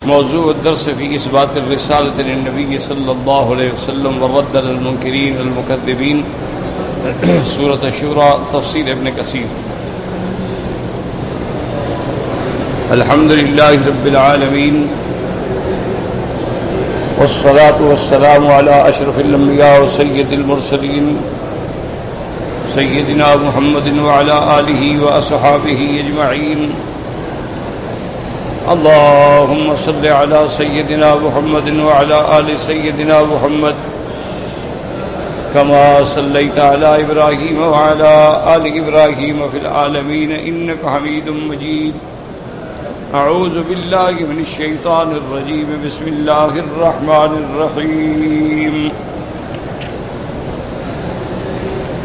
موضوع الدرس في إثبات الرسالة للنبي صلى الله عليه وسلم والرد على المنكرين والمكذبين. سورة الشورى، تفسير ابن كثير. الحمد لله رب العالمين، والصلاة والسلام على أشرف الأنبياء وسيد المرسلين سيدنا محمد وعلى آله وأصحابه أجمعين. اللهم صل على سيدنا محمد وعلى آل سيدنا محمد كما صليت على إبراهيم وعلى آل إبراهيم في العالمين إنك حميد مجيد. أعوذ بالله من الشيطان الرجيم. بسم الله الرحمن الرحيم.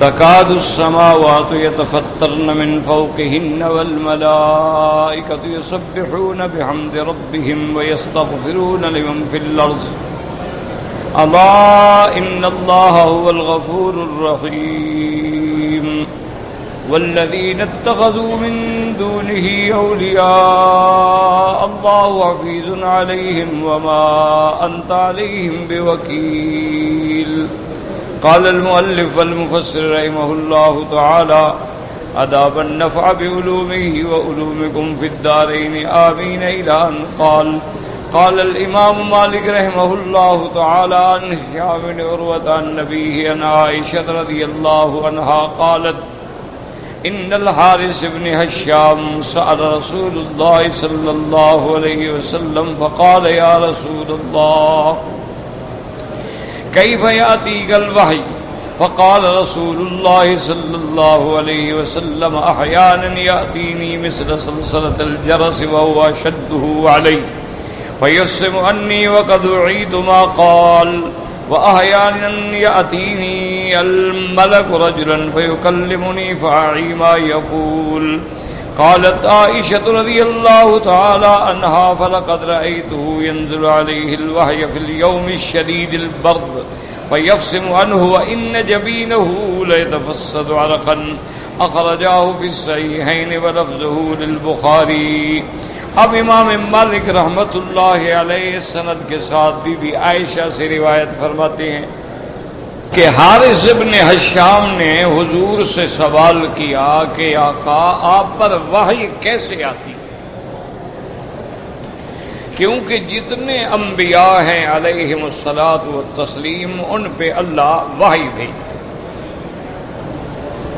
تكاد السماوات يتفطرن من فوقهن والملائكة يسبحون بحمد ربهم ويستغفرون لمن في الأرض ألا إن الله هو الغفور الرحيم. والذين اتخذوا من دونه أولياء الله حفيظ عليهم وما أنت عليهم بوكيل. قال المؤلف والمفسر رحمه الله تعالى: أداب النفع بعلومه وعلومكم في الدارين آمين. إلى أن قال الإمام مالك رحمه الله تعالى عن هشام بن عروة عن نبيه عن عائشة رضي الله عنها قالت: إن الحارث بن هشام سأل رسول الله صلى الله عليه وسلم فقال: يا رسول الله كيف يأتيك الوحي؟ فقال رسول الله صلى الله عليه وسلم: أحيانا يأتيني مثل صلصلة الجرس وهو أشده علي فيسم عني وقد أعيد ما قال، وأحيانا يأتيني الملك رجلا فيكلمني فأعي ما يقول. قالت عائشة رضي الله تعالى عنها: فلقد رأيته ينزل عليه الوحي في اليوم الشديد البرد فيفصم عنه وإن جبينه ليتفسد عرقا. أخرجاه في الصحيحين ولفظه للبخاری. اب امام مالک رحمت اللہ علیہ سند کے ساتھ بی بی عائشہ سے روایت فرماتے ہیں کہ حارث بن ہشام نے حضور سے سوال کیا کہ آقا آپ پر وحی کیسے آتی؟ کیونکہ جتنے انبیاء ہیں علیہم الصلاۃ والتسلیم ان پہ اللہ وحی بھیجتا ہے.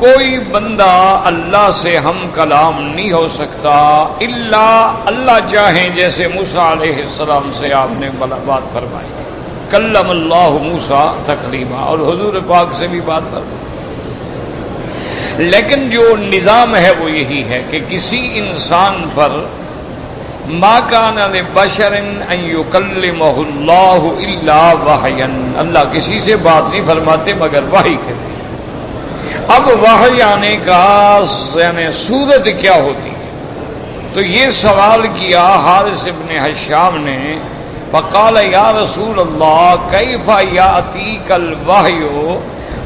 کوئی بندہ اللہ سے ہم کلام نہیں ہو سکتا الا اللہ چاہیں. جیسے موسیٰ علیہ السلام سے آپ نے بات فرمائی، کلم اللہ موسیٰ تکلیما، اور حضور پاک سے بھی بات فرمائی. لیکن جو نظام ہے وہ یہی ہے کہ کسی انسان پر ما کان لبشر ان یکلمہ اللہ الا وحیا، اللہ کسی سے بات نہیں فرماتے مگر وحی کے. اب وحی آنے کا یعنی صورت کیا ہوتی ہے؟ تو یہ سوال کیا حارث بن ہشام نے. فقال: یا رسول اللہ کیف یاتیک الوحی،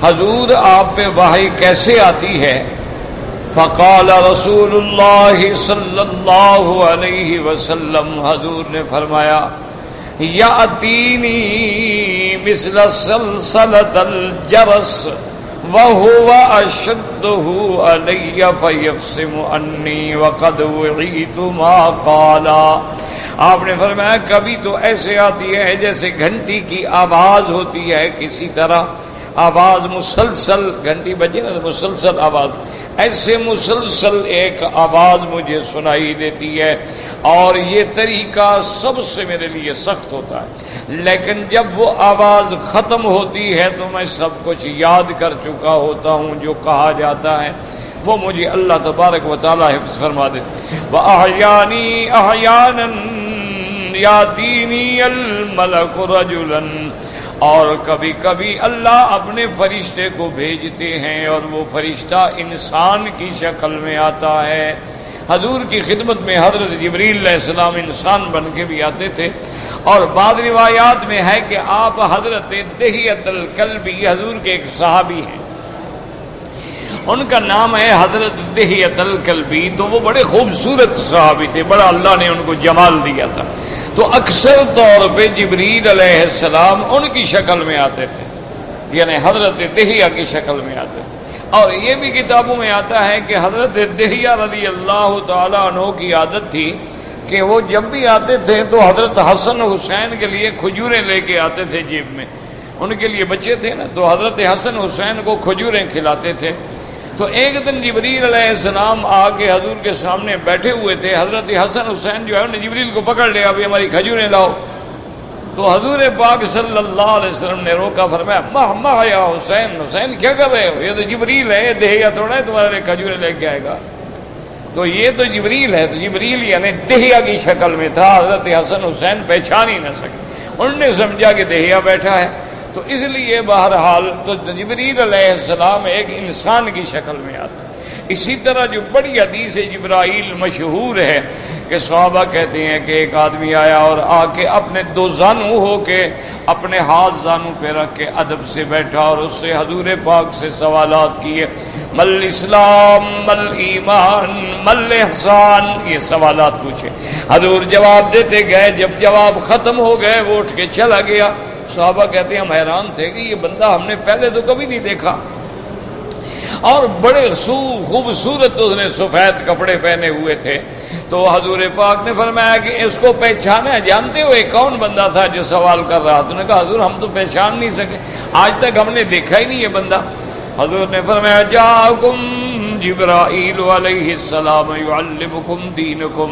حضور آپ پہ وحی کیسے آتی ہے؟ فقال رسول اللہ صلی اللہ علیہ وسلم، حضور نے فرمایا: یاتینی مثل سلسلۃ الجرس وَهُوَ أَشَدُّهُ عَلَيَّ فَيَفْصِمُ عَنِّي وَقَدْ وُعِيتُ مَا قَالَ. آپ نے فرمایا کبھی تو ایسے آتی ہے جیسے گھنٹی کی آواز ہوتی ہے، کسی طرح آواز مسلسل، گھنٹی بجے نا مسلسل آواز، ایسے مسلسل ایک آواز مجھے سنائی دیتی ہے، اور یہ طریقہ سب سے میرے لیے سخت ہوتا ہے. لیکن جب وہ آواز ختم ہوتی ہے تو میں سب کچھ یاد کر چکا ہوتا ہوں، جو کہا جاتا ہے وہ مجھے اللہ تبارک و تعالی حفظ فرما دے. وَأَحْيَانِي أَحْيَانًا يَأْتِينِي الْمَلَكُ رَجُلًا، اور کبھی کبھی اللہ اپنے فرشتے کو بھیجتے ہیں اور وہ فرشتہ انسان کی شکل میں آتا ہے. حضور کی خدمت میں حضرت جبریل علیہ السلام انسان بن کے بھی آتے تھے، اور بعض روایات میں ہے کہ آپ حضرت دہیۃ الکلبی، حضور کے ایک صحابی ہیں، ان کا نام ہے حضرت دہیۃ الکلبی. تو وہ بڑے خوبصورت صحابی تھے، بڑا اللہ نے ان کو جمال دیا تھا. تو اکثر طور پہ جبریل علیہ السلام ان کی شکل میں آتے تھے، یعنی حضرت دہیہ کی شکل میں آتے تھے۔ اور یہ بھی کتابوں میں آتا ہے کہ حضرت دہیہ رضی اللہ تعالیٰ عنہ کی عادت تھی کہ وہ جب بھی آتے تھے تو حضرت حسن حسین کے لیے کھجوریں لے کے آتے تھے جیب میں، ان کے لیے بچے تھے نا، تو حضرت حسن حسین کو کھجوریں کھلاتے تھے۔ تو ایک دن جبریل علیہ السلام آ کے حضور کے سامنے بیٹھے ہوئے تھے، حضرت حسن حسین جو ہے انہیں جبریل کو پکڑ لیا، ابھی ہماری کھجوریں لاؤ۔ تو حضور پاک صلی اللہ علیہ وسلم نے روکا، فرمایا ماہ یا حسین، حسین کیا کر رہے ہو؟ یہ تو جبریل ہے، دہیہ تھوڑا ہے تمہارے لیے کھجوریں لے کے آئے گا۔ تو یہ تو جبریل ہے، تو جبریل یعنی دہیہ کی شکل میں تھا، حضرت حسن حسین پہچان ہی نہ سکے، انہوں نے سمجھا کہ دہیہ بیٹھا ہے، تو اس لیے بہرحال تو جبریل علیہ السلام ایک انسان کی شکل میں آتا ہے۔ اسی طرح جو بڑی حدیث جبرائیل مشہور ہے کہ صحابہ کہتے ہیں کہ ایک آدمی آیا اور آ کے اپنے دو زانو ہو کے اپنے ہاتھ زانو پہ رکھ کے ادب سے بیٹھا اور اس سے حضور پاک سے سوالات کیے، مل اسلام مل ایمان مل احسان، یہ سوالات پوچھے، حضور جواب دیتے گئے، جب جواب ختم ہو گئے وہ اٹھ کے چلا گیا۔ صحابہ کہتے ہیں ہم حیران تھے کہ یہ بندہ ہم نے پہلے تو کبھی نہیں دیکھا، اور بڑے خوبصورت اس نے سفید کپڑے پہنے ہوئے تھے۔ تو حضور پاک نے فرمایا کہ اس کو پہچانا، جانتے ہو یہ کون بندہ تھا جو سوال کر رہا تھا؟ نے کہا حضور ہم تو پہچان نہیں سکے، آج تک ہم نے دیکھا ہی نہیں یہ بندہ۔ حضور نے فرمایا جاءکم جبرائیل علیہ السلام یعلمکم دینکم،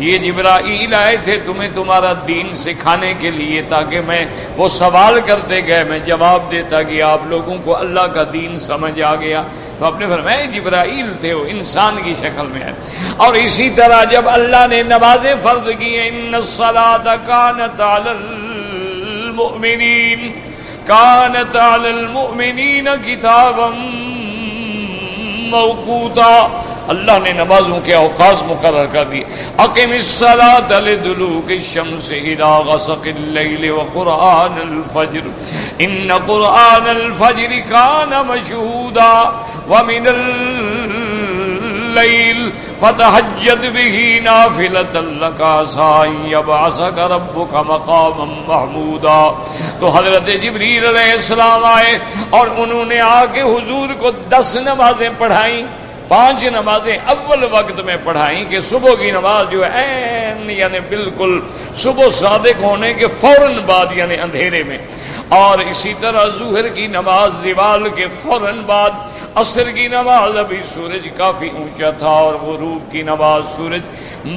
یہ جبرائیل آئے تھے تمہیں تمہارا دین سکھانے کے لیے، تاکہ میں وہ سوال کرتے گئے میں جواب دیتا گیا، آپ لوگوں کو اللہ کا دین سمجھ آ گیا۔ تو آپ نے فرمایا جبرائیل تھے، وہ انسان کی شکل میں ہے۔ اور اسی طرح جب اللہ نے نمازیں فرض کی ہیں، ان الصلاۃ کانت علی المؤمنین کانت علی المؤمنین کتابا موقوتا، اللہ نے نمازوں کے اوقات مقرر کر دی۔ اقم الصلاۃ لدلوک الشمس الی غسق اللیل وقرآن الفجر ان قرآن الفجر کان مشہودا ومن اللیل فتہجد به نافلۃ لک عسى ان یبعثک ربک مقاما محمودا۔ تو حضرت جبریل علیہ السلام آئے اور انہوں نے آ کے حضور کو 10 نمازیں پڑھائیں، 5 نمازیں اول وقت میں پڑھائیں کہ صبح کی نماز جو ہے یعنی بالکل صبح صادق ہونے کے فوراً بعد یعنی اندھیرے میں، اور اسی طرح ظہر کی نماز زوال کے فوراً بعد، عصر کی نماز ابھی سورج کافی اونچا تھا، اور غروب کی نماز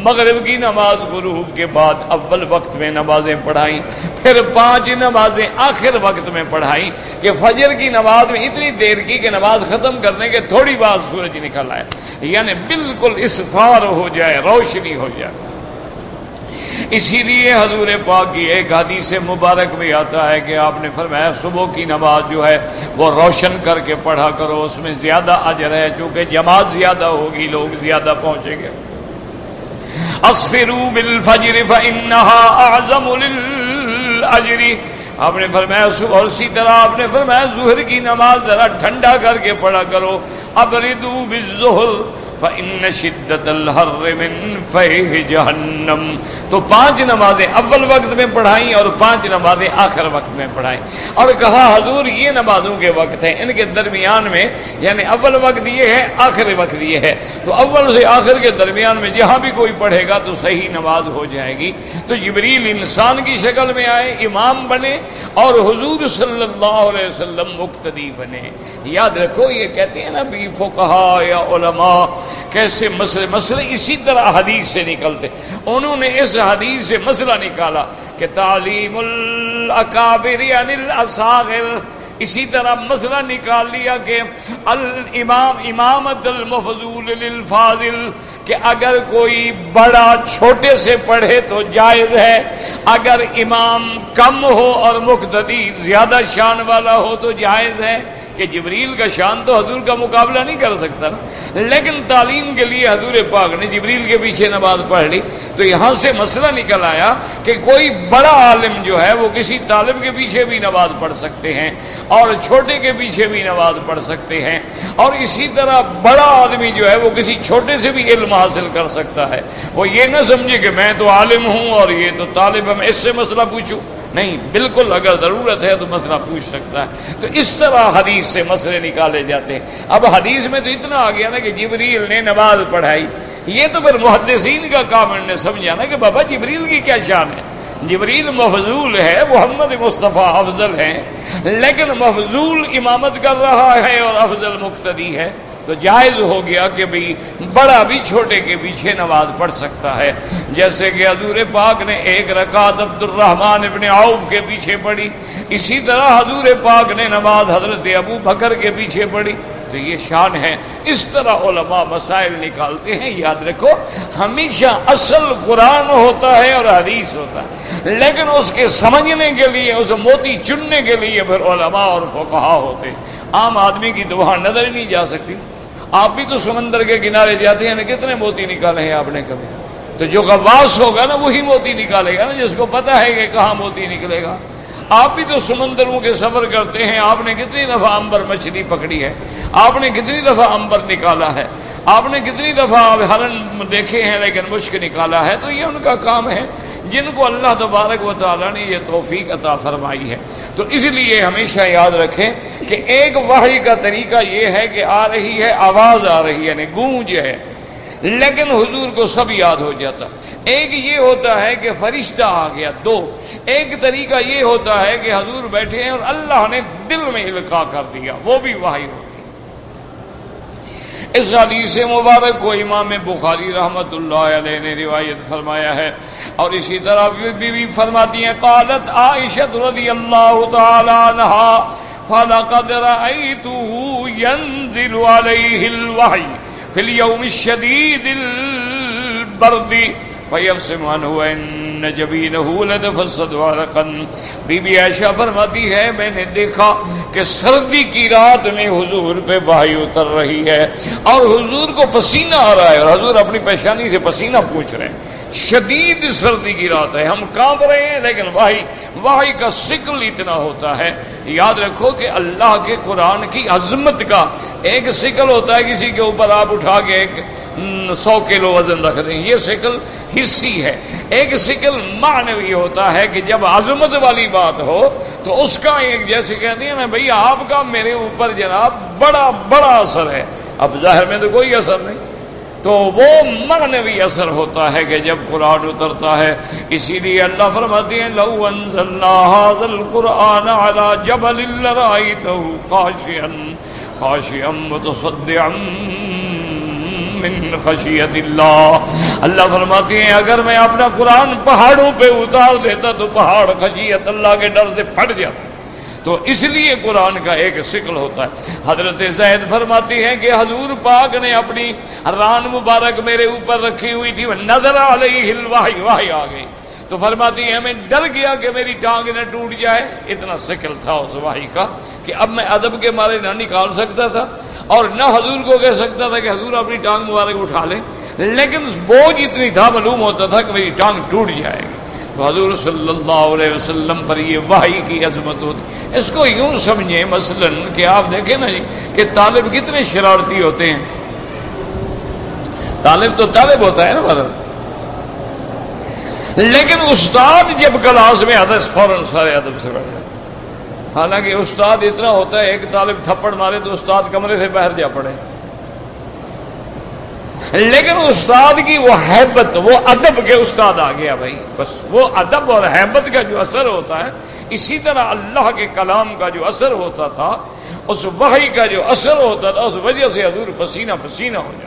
مغرب کی نماز غروب کے بعد اول وقت میں نمازیں پڑھائیں، پھر 5 نمازیں آخر وقت میں پڑھائیں کہ فجر کی نماز میں اتنی دیر کی کہ نماز ختم کرنے کے تھوڑی بعد سورج نکل آئے، یعنی بالکل اسفار ہو جائے، روشنی ہو جائے۔ اسی لیے حضور پاک کی ایک حدیث مبارک میں آتا ہے کہ آپ نے فرمایا صبح کی نماز جو ہے وہ روشن کر کے پڑھا کرو، اس میں زیادہ اجر ہے، چونکہ جماعت زیادہ ہوگی، لوگ زیادہ پہنچیں گے۔ اسفروا بالفجر فانها اعظم للاجر، آپ نے فرمایا صبح، اور اسی طرح آپ نے فرمایا ظہر کی نماز ذرا ٹھنڈا کر کے پڑھا کرو، ابردوا بالظہر فإن شدت الحر من فیح جہنم۔ تو 5 نمازیں اول وقت میں پڑھائیں اور 5 نمازیں آخر وقت میں پڑھائیں، اور کہا حضور یہ نمازوں کے وقت ہیں، ان کے درمیان میں یعنی اول وقت یہ ہے، آخر وقت یہ ہے، تو اول سے آخر کے درمیان میں جہاں بھی کوئی پڑھے گا تو صحیح نماز ہو جائے گی۔ تو جبریل انسان کی شکل میں آئے، امام بنے، اور حضور صلی اللہ علیہ وسلم مقتدی بنے۔ یاد رکھو یہ کہتے ہیں نا بھی فقہاء یا علماء کیسے مسئلے اسی طرح حدیث سے نکلتے، انہوں نے اس حدیث سے مسئلہ نکالا کہ تعلیم الاکابر عن الاصاغر، اسی طرح مسئلہ نکال لیا کہ امامت المفضول للفاضل، کہ اگر کوئی بڑا چھوٹے سے پڑھے تو جائز ہے، اگر امام کم ہو اور مقتدی زیادہ شان والا ہو تو جائز ہے۔ کہ جبریل کا شان تو حضور کا مقابلہ نہیں کر سکتا نا، لیکن تعلیم کے لیے حضور پاک نے جبریل کے پیچھے نماز پڑھ لی۔ تو یہاں سے مسئلہ نکل آیا کہ کوئی بڑا عالم جو ہے وہ کسی طالب کے پیچھے بھی نماز پڑھ سکتے ہیں اور چھوٹے کے پیچھے بھی نماز پڑھ سکتے ہیں، اور اسی طرح بڑا آدمی جو ہے وہ کسی چھوٹے سے بھی علم حاصل کر سکتا ہے۔ وہ یہ نہ سمجھے کہ میں تو عالم ہوں اور یہ تو طالب ہے، میں اس سے مسئلہ پوچھوں، نہیں، بالکل اگر ضرورت ہے تو مسئلہ پوچھ سکتا ہے۔ تو اس طرح حدیث سے مسئلے نکالے جاتے ہیں۔ اب حدیث میں تو اتنا آ گیا نا کہ جبریل نے نماز پڑھائی، یہ تو پھر محدثین کا کام نے سمجھا نا کہ بابا جبریل کی کیا شان ہے، جبریل مفضول ہے، محمد مصطفیٰ افضل ہے، لیکن مفضول امامت کر رہا ہے اور افضل مقتدی ہے، تو جائز ہو گیا کہ بھئی بڑا بھی چھوٹے کے پیچھے نماز پڑھ سکتا ہے۔ جیسے کہ حضور پاک نے ایک رکعت عبد الرحمن ابن عوف کے پیچھے پڑھی، اسی طرح حضور پاک نے نماز حضرت ابو بکر کے پیچھے پڑھی، تو یہ شان ہے۔ اس طرح علماء مسائل نکالتے ہیں۔ یاد رکھو ہمیشہ اصل قرآن ہوتا ہے اور حدیث ہوتا ہے، لیکن اس کے سمجھنے کے لیے، اس موتی چننے کے لیے پھر علماء اور فقہا ہوتے۔ عام آدمی کی تو وہاں نظر ہی نہیں جا سکتی۔ آپ بھی تو سمندر کے کنارے جاتے ہیں نا، کتنے موتی نکالے ہیں آپ نے کبھی؟ تو جو غواص ہوگا نا وہی موتی نکالے گا نا، جس کو پتا ہے کہ کہاں موتی نکلے گا۔ آپ بھی تو سمندروں کے سفر کرتے ہیں، آپ نے کتنی دفعہ عنبر مچھلی پکڑی ہے، آپ نے کتنی دفعہ عنبر نکالا ہے، آپ نے کتنی دفعہ ہرن دیکھے ہیں لیکن مشک نکالا ہے، تو یہ ان کا کام ہے جن کو اللہ تبارک و تعالیٰ نے یہ توفیق عطا فرمائی ہے۔ تو اس لیے ہمیشہ یاد رکھیں کہ ایک وحی کا طریقہ یہ ہے کہ آ رہی ہے، آواز آ رہی ہے، یعنی گونج ہے، لیکن حضور کو سب یاد ہو جاتا۔ ایک یہ ہوتا ہے کہ فرشتہ آ گیا، دو ایک طریقہ یہ ہوتا ہے کہ حضور بیٹھے ہیں اور اللہ نے دل میں القاء کر دیا، وہ بھی وحی ہوتی ہے۔ اس حدیث مبارک کو امام بخاری رحمۃ اللہ علیہ نے روایت فرمایا ہے، اور اسی طرح بھی فرماتی ہیں قالت عائشہ رضی اللہ تعالی عنہا فلقد رأيته ينزل عليه الوحي في اليوم الشديد البرد فيفصم عنه ان جبينه لتفسد عرقا۔ بی بی عائشہ فرماتی ہے میں نے دیکھا کہ سردی کی رات میں حضور پہ وحی اتر رہی ہے اور حضور کو پسینہ آ رہا ہے، اور حضور اپنی پیشانی سے پسینہ پوچھ رہے ہیں۔ شدید سردی کی رات ہے، ہم کانپ رہے ہیں، لیکن وحی کا ثقل اتنا ہوتا ہے۔ یاد رکھو کہ اللہ کے قرآن کی عظمت کا ایک ثقل ہوتا ہے، کسی کے اوپر آپ اٹھا کے 100 کلو وزن رکھ دیں، یہ ثقل حصی ہے۔ ایک ثقل معنوی ہوتا ہے کہ جب عظمت والی بات ہو تو اس کا ایک، جیسے کہتے ہیں نا بھئی آپ کا میرے اوپر جناب بڑا بڑا اثر ہے، اب ظاہر میں تو کوئی اثر نہیں، تو وہ معنوی اثر ہوتا ہے کہ جب قرآن اترتا ہے۔ اسی لیے اللہ فرماتے ہیں لو انزلنا هذا القرآن على جبل لرأيته خاشعا متصدعا من خشیت اللہ۔ اللہ فرماتے ہیں اگر میں اپنا قرآن پہاڑوں پہ اتار دیتا تو پہاڑ خشیت اللہ کے ڈر سے پھٹ جاتا۔ تو اس لیے قرآن کا ایک ثقل ہوتا ہے۔ حضرت زید فرماتی ہیں کہ حضور پاک نے اپنی ران مبارک میرے اوپر رکھی ہوئی تھی، نظر علیہ الوحی، وحی آ گئی، تو فرماتی ہیں میں ڈر گیا کہ میری ٹانگ نہ ٹوٹ جائے، اتنا ثقل تھا اس وحی کا کہ اب میں ادب کے مارے نہ نکال سکتا تھا اور نہ حضور کو کہہ سکتا تھا کہ حضور اپنی ٹانگ مبارک اٹھا لیں، لیکن بوجھ اتنی تھا، معلوم ہوتا تھا کہ میری ٹانگ ٹوٹ جائے گی۔ تو حضور صلی اللہ علیہ وسلم پر یہ وحی کی عظمت ہوتی۔ اس کو یوں سمجھیں مثلا کہ آپ دیکھیں نا جی کہ طالب کتنے شرارتی ہوتے ہیں، طالب تو طالب ہوتا ہے نا برابر، لیکن استاد جب کلاس میں آتا ہے فوراً سارے ادب سے بیٹھ جاتا ہے۔ حالانکہ استاد اتنا ہوتا ہے ایک طالب تھپڑ مارے تو استاد کمرے سے باہر جا پڑے، لیکن استاد کی وہ ہیبت، وہ ادب کے استاد آ گیا بھائی، بس وہ ادب اور ہیبت کا جو اثر ہوتا ہے، اسی طرح اللہ کے کلام کا جو اثر ہوتا تھا، اس وحی کا جو اثر ہوتا تھا، اس وجہ سے حضور پسینہ پسینہ ہو جاتا۔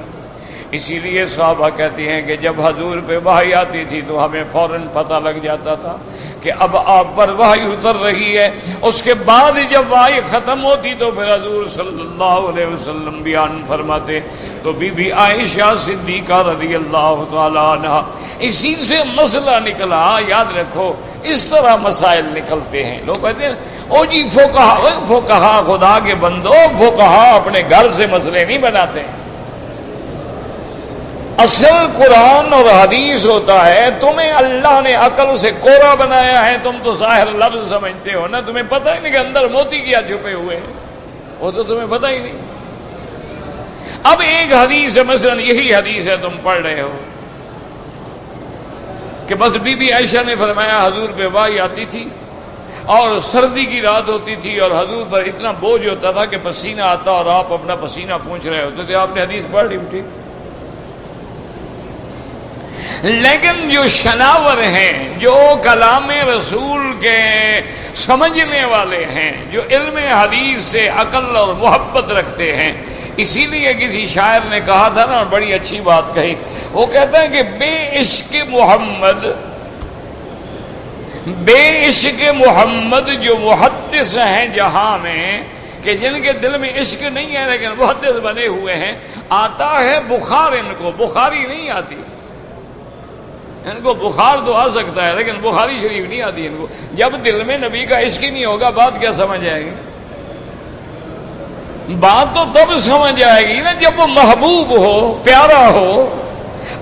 اسی لیے صحابہ کہتے ہیں کہ جب حضور پہ وحی آتی تھی تو ہمیں فوراً پتہ لگ جاتا تھا کہ اب آپ پر وحی اتر رہی ہے۔ اس کے بعد جب وحی ختم ہوتی تو پھر حضور صلی اللہ علیہ وسلم بیان فرماتے، تو بی بی عائشہ صدیقہ رضی اللہ تعالی عنہ، اسی سے مسئلہ نکلا۔ یاد رکھو اس طرح مسائل نکلتے ہیں، لوگ کہتے ہیں او جی فقہا خدا کے بندو، فقہا اپنے گھر سے مسئلے نہیں بناتے، اصل قرآن اور حدیث ہوتا ہے۔ تمہیں اللہ نے عقل سے کوڑا بنایا ہے، تم تو ظاہر لفظ سمجھتے ہو نا، تمہیں پتہ ہی نہیں کہ اندر موتی کیا چھپے ہوئے ہیں، وہ تو تمہیں پتہ ہی نہیں۔ اب ایک حدیث ہے، مثلا یہی حدیث ہے تم پڑھ رہے ہو کہ بس بی بی عائشہ نے فرمایا حضور پہ وحی آتی تھی اور سردی کی رات ہوتی تھی اور حضور پر اتنا بوجھ ہوتا تھا کہ پسینہ آتا اور آپ اپنا پسینہ پوچھ رہے ہوتے تھے، آپ نے حدیث پڑھ لی ٹھیک۔ لیکن جو شناور ہیں، جو کلام رسول کے سمجھنے والے ہیں، جو علم حدیث سے عقل اور محبت رکھتے ہیں، اسی لیے کسی شاعر نے کہا تھا نا، بڑی اچھی بات کہی، وہ کہتا ہے کہ بے عشق محمد جو محدث ہیں جہاں میں، کہ جن کے دل میں عشق نہیں ہے لیکن محدث بنے ہوئے ہیں، آتا ہے بخار ان کو، بخاری نہیں آتی ان کو۔ بخار تو آ سکتا ہے لیکن بخاری شریف نہیں آتی ان کو۔ جب دل میں نبی کا عشق ہی نہیں ہوگا بات کیا سمجھ آئے گی؟ بات تو تب سمجھ آئے گی نا جب وہ محبوب ہو، پیارا ہو،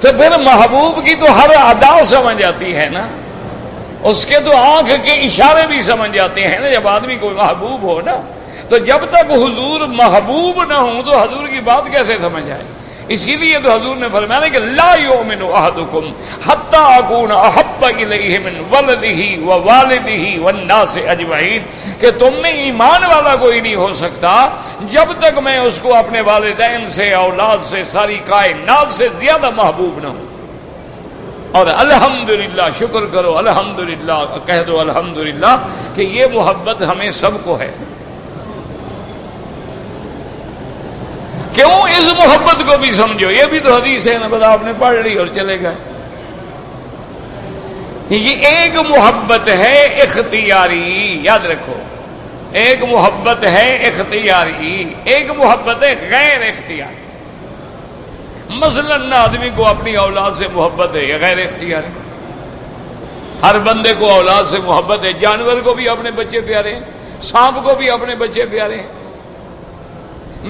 تو پھر محبوب کی تو ہر ادا سمجھ آتی ہے نا، اس کے تو آنکھ کے اشارے بھی سمجھ جاتے ہیں نا، جب آدمی کو محبوب ہو نا۔ تو جب تک حضور محبوب نہ ہوں تو حضور کی بات کیسے سمجھ آئے؟ اسی لیے تو حضور نے فرمایا کہ لا یؤمن احدکم حتی اکون احب الیہ من ولدہ ووالدہ والناس اجمعین، کہ تم میں ایمان والا کوئی نہیں ہو سکتا جب تک میں اس کو اپنے والدین سے، اولاد سے، ساری کائنات سے زیادہ محبوب نہ ہوں۔ اور الحمدللہ، شکر کرو، الحمدللہ کہہ دو، الحمدللہ کہ یہ محبت ہمیں سب کو ہے۔ کیوں؟ اس محبت کو بھی سمجھو، یہ بھی تو حدیث ہے نا، بس آپ نے پڑھ لی اور چلے گئے۔ یہ ایک محبت ہے اختیاری، یاد رکھو، ایک محبت ہے اختیاری، ایک محبت ہے غیر اختیاری۔ مثلاً آدمی کو اپنی اولاد سے محبت ہے، یہ غیر اختیاری۔ ہر بندے کو اولاد سے محبت ہے، جانور کو بھی اپنے بچے پیارے ہیں، سانپ کو بھی اپنے بچے پیارے ہیں۔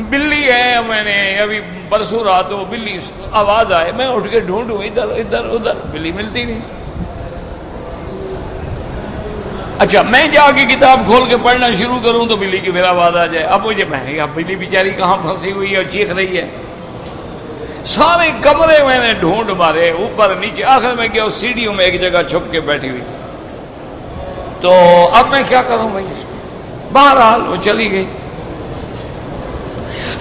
بلی ہے، میں نے ابھی برسوں رات وہ بلی آواز آئے، میں اٹھ کے ڈھونڈوں ادھر ادھر ادھر، بلی ملتی نہیں۔ اچھا میں جا کے کتاب کھول کے پڑھنا شروع کروں تو بلی کی پھر آواز آ جائے، اب مجھے میں اب بلی بیچاری کہاں پھنسی ہوئی ہے اور چیخ رہی ہے۔ سارے کمرے میں نے ڈھونڈ مارے، اوپر نیچے، آخر میں گیا سیڑھیوں میں ایک جگہ چھپ کے بیٹھی ہوئی، تو اب میں کیا کروں بھائی اس کو؟ بہرحال وہ چلی گئی۔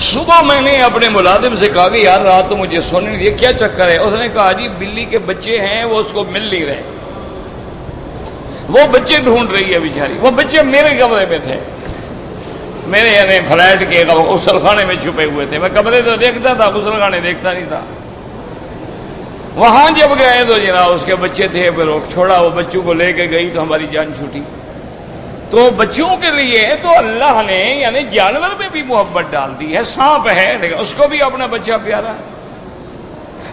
صبح میں نے اپنے ملازم سے کہا کہ یار رات تو مجھے سونے نہیں، یہ کیا چکر ہے؟ اس نے کہا جی بلی کے بچے ہیں، وہ اس کو مل نہیں رہے، وہ بچے ڈھونڈ رہی ہے بیچاری۔ وہ بچے میرے کمرے میں تھے، میرے یعنی فلیٹ کے غسل خانے میں چھپے ہوئے تھے۔ میں کمرے تو دیکھتا تھا، غسل خانے دیکھتا نہیں تھا۔ وہاں جب گئے تو جناب اس کے بچے تھے، پھر وہ چھوڑا، وہ بچوں کو لے کے گئی تو ہماری جان چھوٹی۔ تو بچوں کے لیے تو اللہ نے یعنی جانور میں بھی محبت ڈال دی ہے۔ سانپ ہے لیکن اس کو بھی اپنا بچہ پیارا ہے،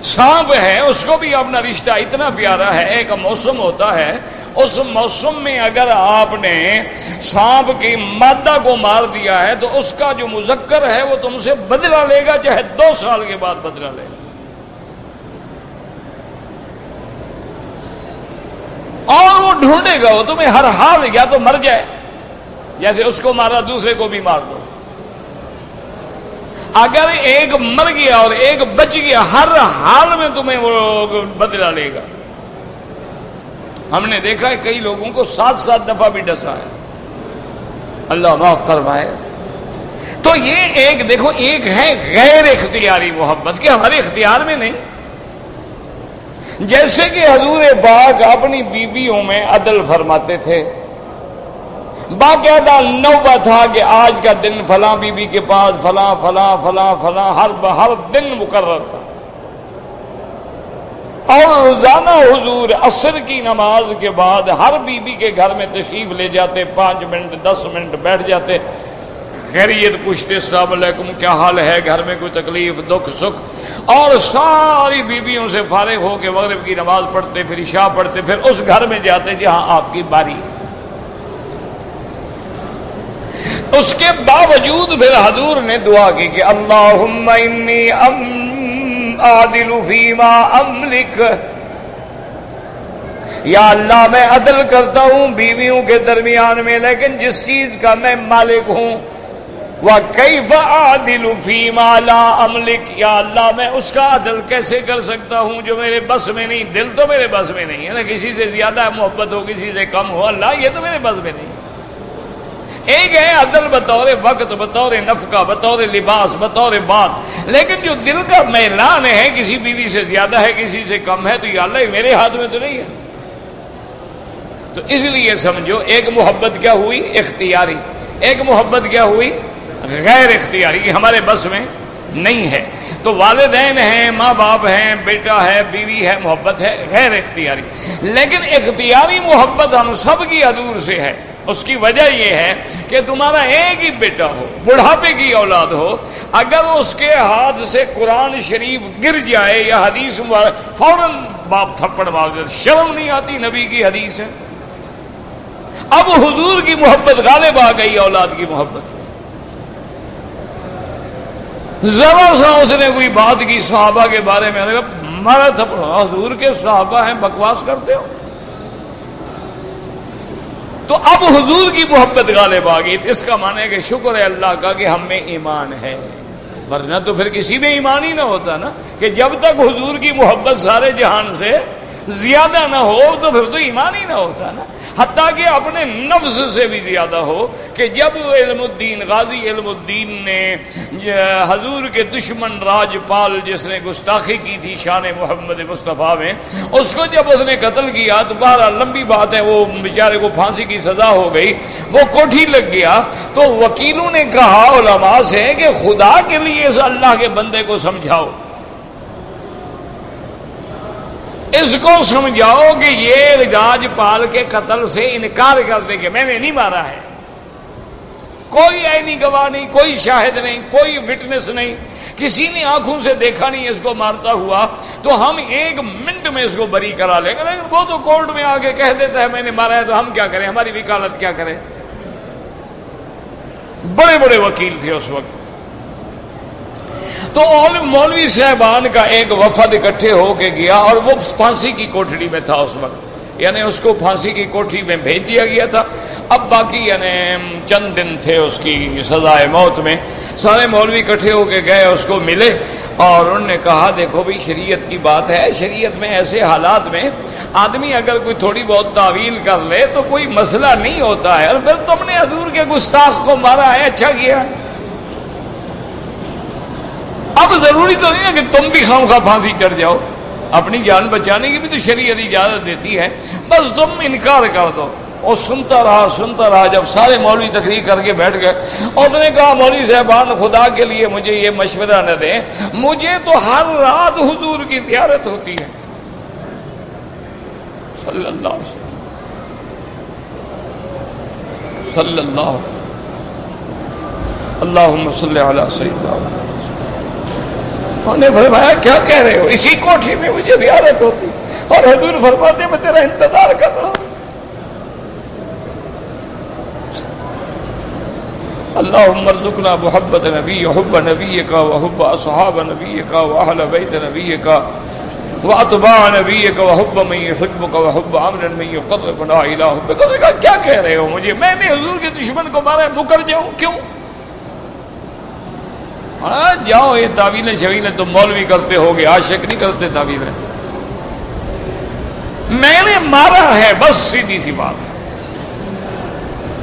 سانپ ہے اس کو بھی اپنا رشتہ اتنا پیارا ہے۔ ایک موسم ہوتا ہے، اس موسم میں اگر آپ نے سانپ کی مادہ کو مار دیا ہے تو اس کا جو مذکر ہے وہ تم سے بدلہ لے گا، چاہے 2 سال کے بعد بدلہ لے گا، اور وہ ڈھونڈے گا، وہ تمہیں ہر حال یا تو مر جائے، جیسے اس کو مارا دوسرے کو بھی مار دو۔ اگر ایک مر گیا اور ایک بچ گیا، ہر حال میں تمہیں وہ بدلہ لے گا۔ ہم نے دیکھا ہے کئی لوگوں کو 7 دفعہ بھی ڈسا ہے، اللہ معاف فرمائے۔ تو یہ ایک دیکھو، ایک ہے غیر اختیاری محبت کہ ہمارے اختیار میں نہیں، جیسے کہ حضور پاک اپنی بیویوں میں عدل فرماتے تھے، باقاعدہ نوبہ تھا کہ آج کا دن فلاں بیوی کے پاس فلاں فلاں فلاں فلاں، ہر دن مقرر تھا، اور روزانہ حضور عصر کی نماز کے بعد ہر بیوی کے گھر میں تشریف لے جاتے، 5 منٹ 10 منٹ بیٹھ جاتے، خیریت پوچھتے، السلام علیکم، کیا حال ہے، گھر میں کوئی تکلیف دکھ سکھ، اور ساری بیویوں سے فارغ ہو کے مغرب کی نماز پڑھتے، پھر عشاء پڑھتے، پھر اس گھر میں جاتے جہاں آپ کی باری ہے۔ اس کے باوجود پھر حضور نے دعا کی کہ اللہم انی اعدل فیما املک، یا اللہ میں عدل کرتا ہوں بیویوں کے درمیان میں، لیکن جس چیز کا میں مالک ہوں، وَكَيْفَ أَعْدِلُ فِي مَا لَا أَمْلِكُ، یا اللہ میں اس کا عدل کیسے کر سکتا ہوں جو میرے بس میں نہیں۔ دل تو میرے بس میں نہیں ہے نا، کسی سے زیادہ محبت ہو کسی سے کم ہو، اللہ یہ تو میرے بس میں نہیں۔ ایک ہے عدل بطور وقت، بطور نفقہ، بطور لباس، بطور بات، لیکن جو دل کا میلان ہے کسی بیوی سے زیادہ ہے کسی سے کم ہے، تو یا اللہ میرے ہاتھ میں تو نہیں ہے۔ تو اس لیے سمجھو ایک محبت کیا ہوئی؟ اختیاری، ایک محبت کیا ہوئی؟ غیر اختیاری، یہ ہمارے بس میں نہیں ہے۔ تو والدین ہیں، ماں باپ ہیں، بیٹا ہے، بیوی ہے، محبت ہے غیر اختیاری۔ لیکن اختیاری محبت ہم سب کی حضور سے ہے۔ اس کی وجہ یہ ہے کہ تمہارا ایک ہی بیٹا ہو، بڑھاپے کی اولاد ہو، اگر اس کے ہاتھ سے قرآن شریف گر جائے یا حدیث فوراً باپ تھپڑ مار دے، شرم نہیں آتی؟ نبی کی حدیث ہے۔ اب حضور کی محبت غالب آ گئی اولاد کی محبت۔ ذرا سا اس نے کوئی بات کی صحابہ کے بارے میں، مارا تھپڑ، حضور کے صحابہ ہیں، بکواس کرتے ہو۔ تو اب حضور کی محبت غالب آ گئی، اس کا معنی ہے کہ شکر ہے اللہ کا کہ ہم میں ایمان ہے، ورنہ تو پھر کسی میں ایمان ہی نہ ہوتا نا، کہ جب تک حضور کی محبت سارے جہان سے زیادہ نہ ہو تو پھر تو ایمان ہی نہ ہوتا نا، حتیٰ کہ اپنے نفس سے بھی زیادہ ہو۔ کہ جب علم الدین غازی علم الدین نے حضور کے دشمن راجپال جس نے گستاخی کی تھی شان محمد مصطفیٰ میں، اس کو جب اس نے قتل کیا تو بہرحال لمبی بات ہے، وہ بیچارے کو پھانسی کی سزا ہو گئی، وہ کوٹھی لگ گیا۔ تو وکیلوں نے کہا علماء سے کہ خدا کے لیے اس اللہ کے بندے کو سمجھاؤ، اس کو سمجھاؤ کہ یہ راجپال کے قتل سے انکار کر دے کہ میں نے نہیں مارا ہے، کوئی عینی گواہ نہیں، کوئی شاہد نہیں، کوئی وٹنس نہیں، کسی نے آنکھوں سے دیکھا نہیں اس کو مارتا ہوا، تو ہم ایک منٹ میں اس کو بری کرا لیں گے۔ لیکن وہ تو کورٹ میں آ کے کہہ دیتا ہے میں نے مارا ہے، تو ہم کیا کریں؟ ہماری وکالت کیا کریں؟ بڑے بڑے وکیل تھے اس وقت۔ تو مولوی صاحبان کا ایک وفد اکٹھے ہو کے گیا، اور وہ پھانسی کی کوٹڑی میں تھا اس وقت، یعنی اس کو پھانسی کی کوٹڑی میں بھیج دیا گیا تھا۔ اب باقی یعنی چند دن تھے اس کی سزائے موت میں۔ سارے مولوی اکٹھے ہو کے گئے، اس کو ملے، اور انہوں نے کہا دیکھو بھئی شریعت کی بات ہے، شریعت میں ایسے حالات میں آدمی اگر کوئی تھوڑی بہت تعویل کر لے تو کوئی مسئلہ نہیں ہوتا ہے، اور پھر تم نے حضور کے گستاخ کو مارا ہے، اچھا کیا۔ اب ضروری تو نہیں ہے کہ تم بھی خواہ پھانسی چڑھ جاؤ، اپنی جان بچانے کی بھی تو شریعت اجازت دیتی ہے، بس تم انکار کر دو۔ اور سنتا رہا، جب سارے مولوی تقریر کر کے بیٹھ گئے، اور اس نے کہا مولوی صاحبان خدا کے لیے مجھے یہ مشورہ نہ دیں، مجھے تو ہر رات حضور کی زیارت ہوتی ہے صلی اللہ علیہ وسلم، صلی اللہ علیہ وسلم، اللہم صلی علی سیدنا۔ انہوں نے فرمایا کیا کہہ رہے ہو؟ اسی کوٹھی میں مجھے زیارت ہوتی، اور حضور فرماتے میں تیرا انتظار کر رہا ہوں۔ اللہم ارزقنا محبت نبی، حب نبیک وحب اصحاب نبیک واہل بیت نبیک واتباع نبیک وحب من یحبک وحب امر من یقربنا الی حبک۔ کیا کہہ رہے ہو مجھے؟ میں نے حضور کے دشمن کو مارا ہے، مکر جاؤں؟ کیوں؟ جاؤ، یہ تعویلیں شویلیں تم مولوی کرتے ہو گے، عاشق نہیں کرتے تعویلیں۔ میں نے مارا ہے، بس سیدھی سی بات ہے۔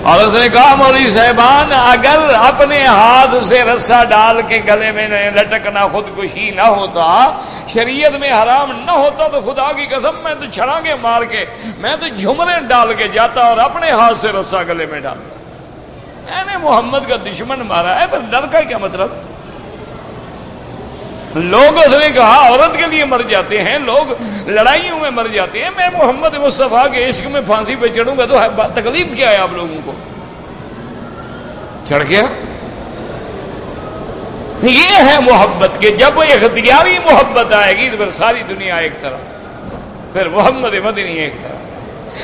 اور اس نے کہا مولوی صاحبان اگر اپنے ہاتھ سے رسا ڈال کے گلے میں لٹکنا خودکشی نہ ہوتا، شریعت میں حرام نہ ہوتا، تو خدا کی قسم میں تو چھڑانگے مار کے، میں تو جھمرے ڈال کے جاتا اور اپنے ہاتھ سے رسا گلے میں ڈالتا۔ میں نے محمد کا دشمن مارا ہے، پر ڈر کا کیا مطلب؟ لوگ اس نے کہا عورت کے لیے مر جاتے ہیں، لوگ لڑائیوں میں مر جاتے ہیں، میں محمد مصطفیٰ کے عشق میں پھانسی پہ چڑھوں گا تو تکلیف کیا ہے آپ لوگوں کو؟ چڑھ گیا۔ یہ ہے محبت کہ جب اختیاری محبت آئے گی تو پھر ساری دنیا ایک طرف، پھر محمد مدنی ایک طرف۔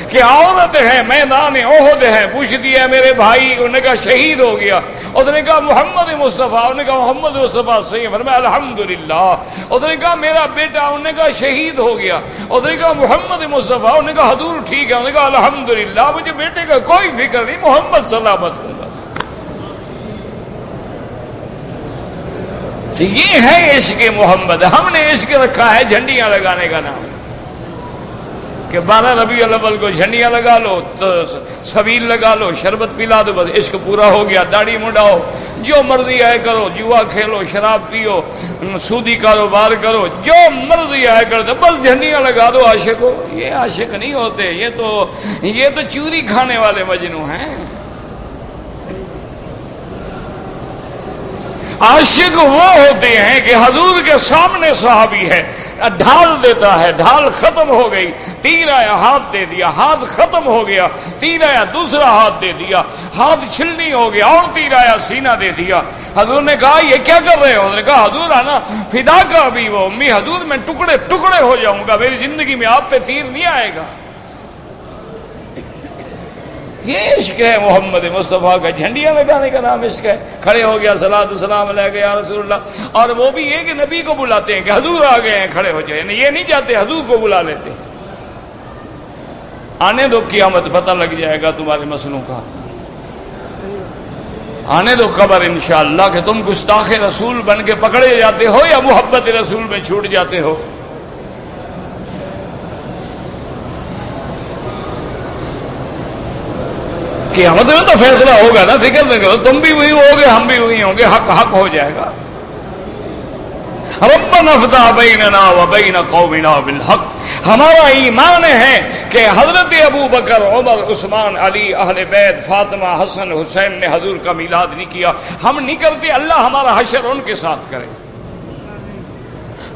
کہ عورت ہے میدان احد ہے، پوچھ دیا میرے بھائی، انہوں نے کہا شہید ہو گیا، اس نے کہا محمد مصطفیٰ، انہوں نے کہا محمد مصطفیٰ صحیح، فرمایا الحمدللہ، اس نے کہا میرا بیٹا، انہوں نے کہا شہید ہو گیا، اس نے کہا محمد مصطفیٰ، انہوں نے کہا حضور ٹھیک ہے، انہوں نے کہا الحمدللہ، مجھے بیٹے کا کوئی فکر نہیں، محمد سلامت ہوگا۔ یہ ہے عشق محمد۔ ہم نے عشق رکھا ہے جھنڈیاں لگانے کا نام، کہ 12 ربیع الاول کو جھنڈیاں لگا لو، سبیل لگا لو، شربت پلا دو، بس عشق پورا ہو گیا، داڑھی منڈاؤ، جو مرضی آئے کرو، جوا کھیلو، شراب پیو، سودی کاروبار کرو، جو مرضی آئے کر دو، بس جھنڈیاں لگا دو، عاشق ہو۔ یہ عاشق نہیں ہوتے، یہ تو چوری کھانے والے مجنوں ہیں۔ عاشق وہ ہوتے ہیں کہ حضور کے سامنے صحابی ہے، ڈھال دیتا ہے، ڈھال ختم ہو گئی، تیر آیا ہاتھ دے دیا، ہاتھ ختم ہو گیا، تیر آیا دوسرا ہاتھ دے دیا، ہاتھ چھلنی ہو گیا اور تیر آیا سینہ دے دیا۔ حضور نے کہا یہ کیا کر رہے ہو؟ حضور نے کہا حضور آنا فدا کا بھی وہ امی، حضور میں ٹکڑے ٹکڑے ہو جاؤں گا، میری زندگی میں آپ پہ تیر نہیں آئے گا۔ یہ عشق ہے محمد مصطفیٰ کا، جھنڈیاں لگانے کا نام عشق ہے۔ کھڑے ہو گیا صلاۃ السلام علیہ یا رسول اللہ، اور وہ بھی یہ کہ نبی کو بلاتے ہیں کہ حضور آ گئے ہیں، کھڑے ہو جائے، یہ نہیں چاہتے، حضور کو بلا لیتے۔ آنے دو قیامت، پتہ لگ جائے گا تمہارے مسئلوں کا، آنے دو خبر انشاءاللہ کہ تم گستاخ رسول بن کے پکڑے جاتے ہو یا محبت رسول میں چھوٹ جاتے ہو۔ قیامت میں تو فیصلہ ہوگا نا، فکر نہ کرو، تم بھی وہی ہوگے، ہم بھی وہی ہوں گے، حق حق ہو جائے گا۔ ربنا افتح بیننا وبین قومنا بالحق۔ ہمارا ایمان ہے کہ حضرت ابو بکر، عمر، عثمان، علی، اہل بیت، فاطمہ، حسن، حسین نے حضور کا میلاد نہیں کیا، ہم نہیں کرتے، اللہ ہمارا حشر ان کے ساتھ کرے۔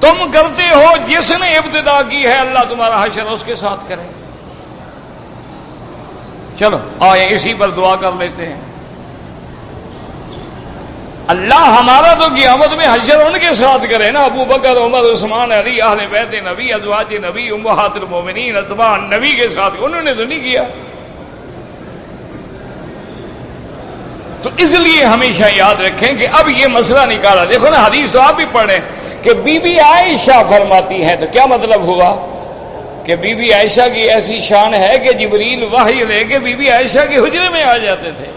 تم کرتے ہو، جس نے ابتدا کی ہے اللہ تمہارا حشر اس کے ساتھ کرے۔ چلو آئے اسی پر دعا کر لیتے ہیں، اللہ ہمارا تو قیامت میں حشر ان کے ساتھ کرے نا، ابو بکر، عمر، عثمان، علی، اہل بیت نبی، ازواج نبی، امہات المومنین، اتباع نبی کے ساتھ، انہوں نے تو نہیں کیا۔ تو اس لیے ہمیشہ یاد رکھیں کہ اب یہ مسئلہ نکالا، دیکھو نا حدیث تو آپ بھی پڑھیں کہ بی بی عائشہ فرماتی ہے، تو کیا مطلب ہوا کہ بی بی عائشہ کی ایسی شان ہے کہ جبریل وحی لے کے بی بی عائشہ کے حجرے میں آ جاتے تھے۔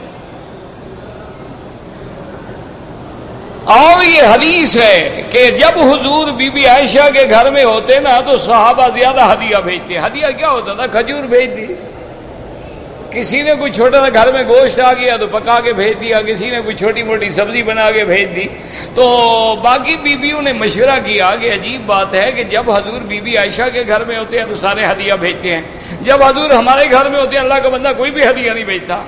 اور یہ حدیث ہے کہ جب حضور بی بی عائشہ کے گھر میں ہوتے نا تو صحابہ زیادہ ہدیہ بھیجتے۔ ہدیہ کیا ہوتا تھا؟ کھجور بھیج دی، کسی نے کوئی چھوٹا سا گھر میں گوشت آ گیا تو پکا کے بھیج دیا، کسی نے کوئی چھوٹی موٹی سبزی بنا کے بھیج دی۔ تو باقی بیویوں نے مشورہ کیا کہ عجیب بات ہے کہ جب حضور بی بی عائشہ کے گھر میں ہوتے ہیں تو سارے ہدیہ بھیجتے ہیں، جب حضور ہمارے گھر میں ہوتے ہیں اللہ کا بندہ کوئی بھی ہدیہ نہیں بھیجتا۔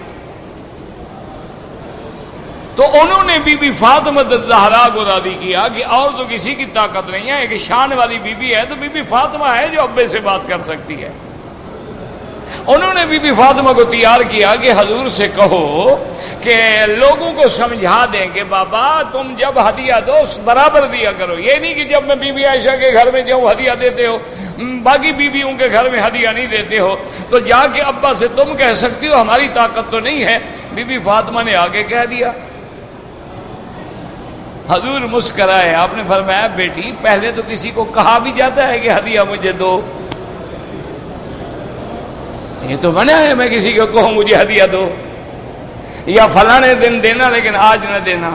تو انہوں نے بی بی فاطمہ الزہرا کو راضی کیا کہ اور تو کسی کی طاقت نہیں ہے، ایک شان والی بی بی ہے تو بی بی فاطمہ ہے جو ابے سے بات کر سکتی ہے۔ انہوں نے بی بی فاطمہ کو تیار کیا کہ حضور سے کہو کہ لوگوں کو سمجھا دیں کہ بابا تم جب ہدیہ دو برابر دیا کرو، یہ نہیں کہ جب میں بی بی عائشہ کے گھر میں جاؤں ہدیہ دیتے ہو، باقی بیویوں کے گھر میں ہدیہ نہیں دیتے ہو، تو جا کے ابا سے تم کہہ سکتی ہو ہماری طاقت تو نہیں ہے۔ بی بی فاطمہ نے آگے کہہ دیا۔ حضور مسکرائے، آپ نے فرمایا بیٹی پہلے تو کسی کو کہا بھی جاتا ہے کہ ہدیہ مجھے دو، یہ تو منع ہے میں کسی کو کہوں مجھے ہدیہ دو یا فلانے دن دینا لیکن آج نہ دینا۔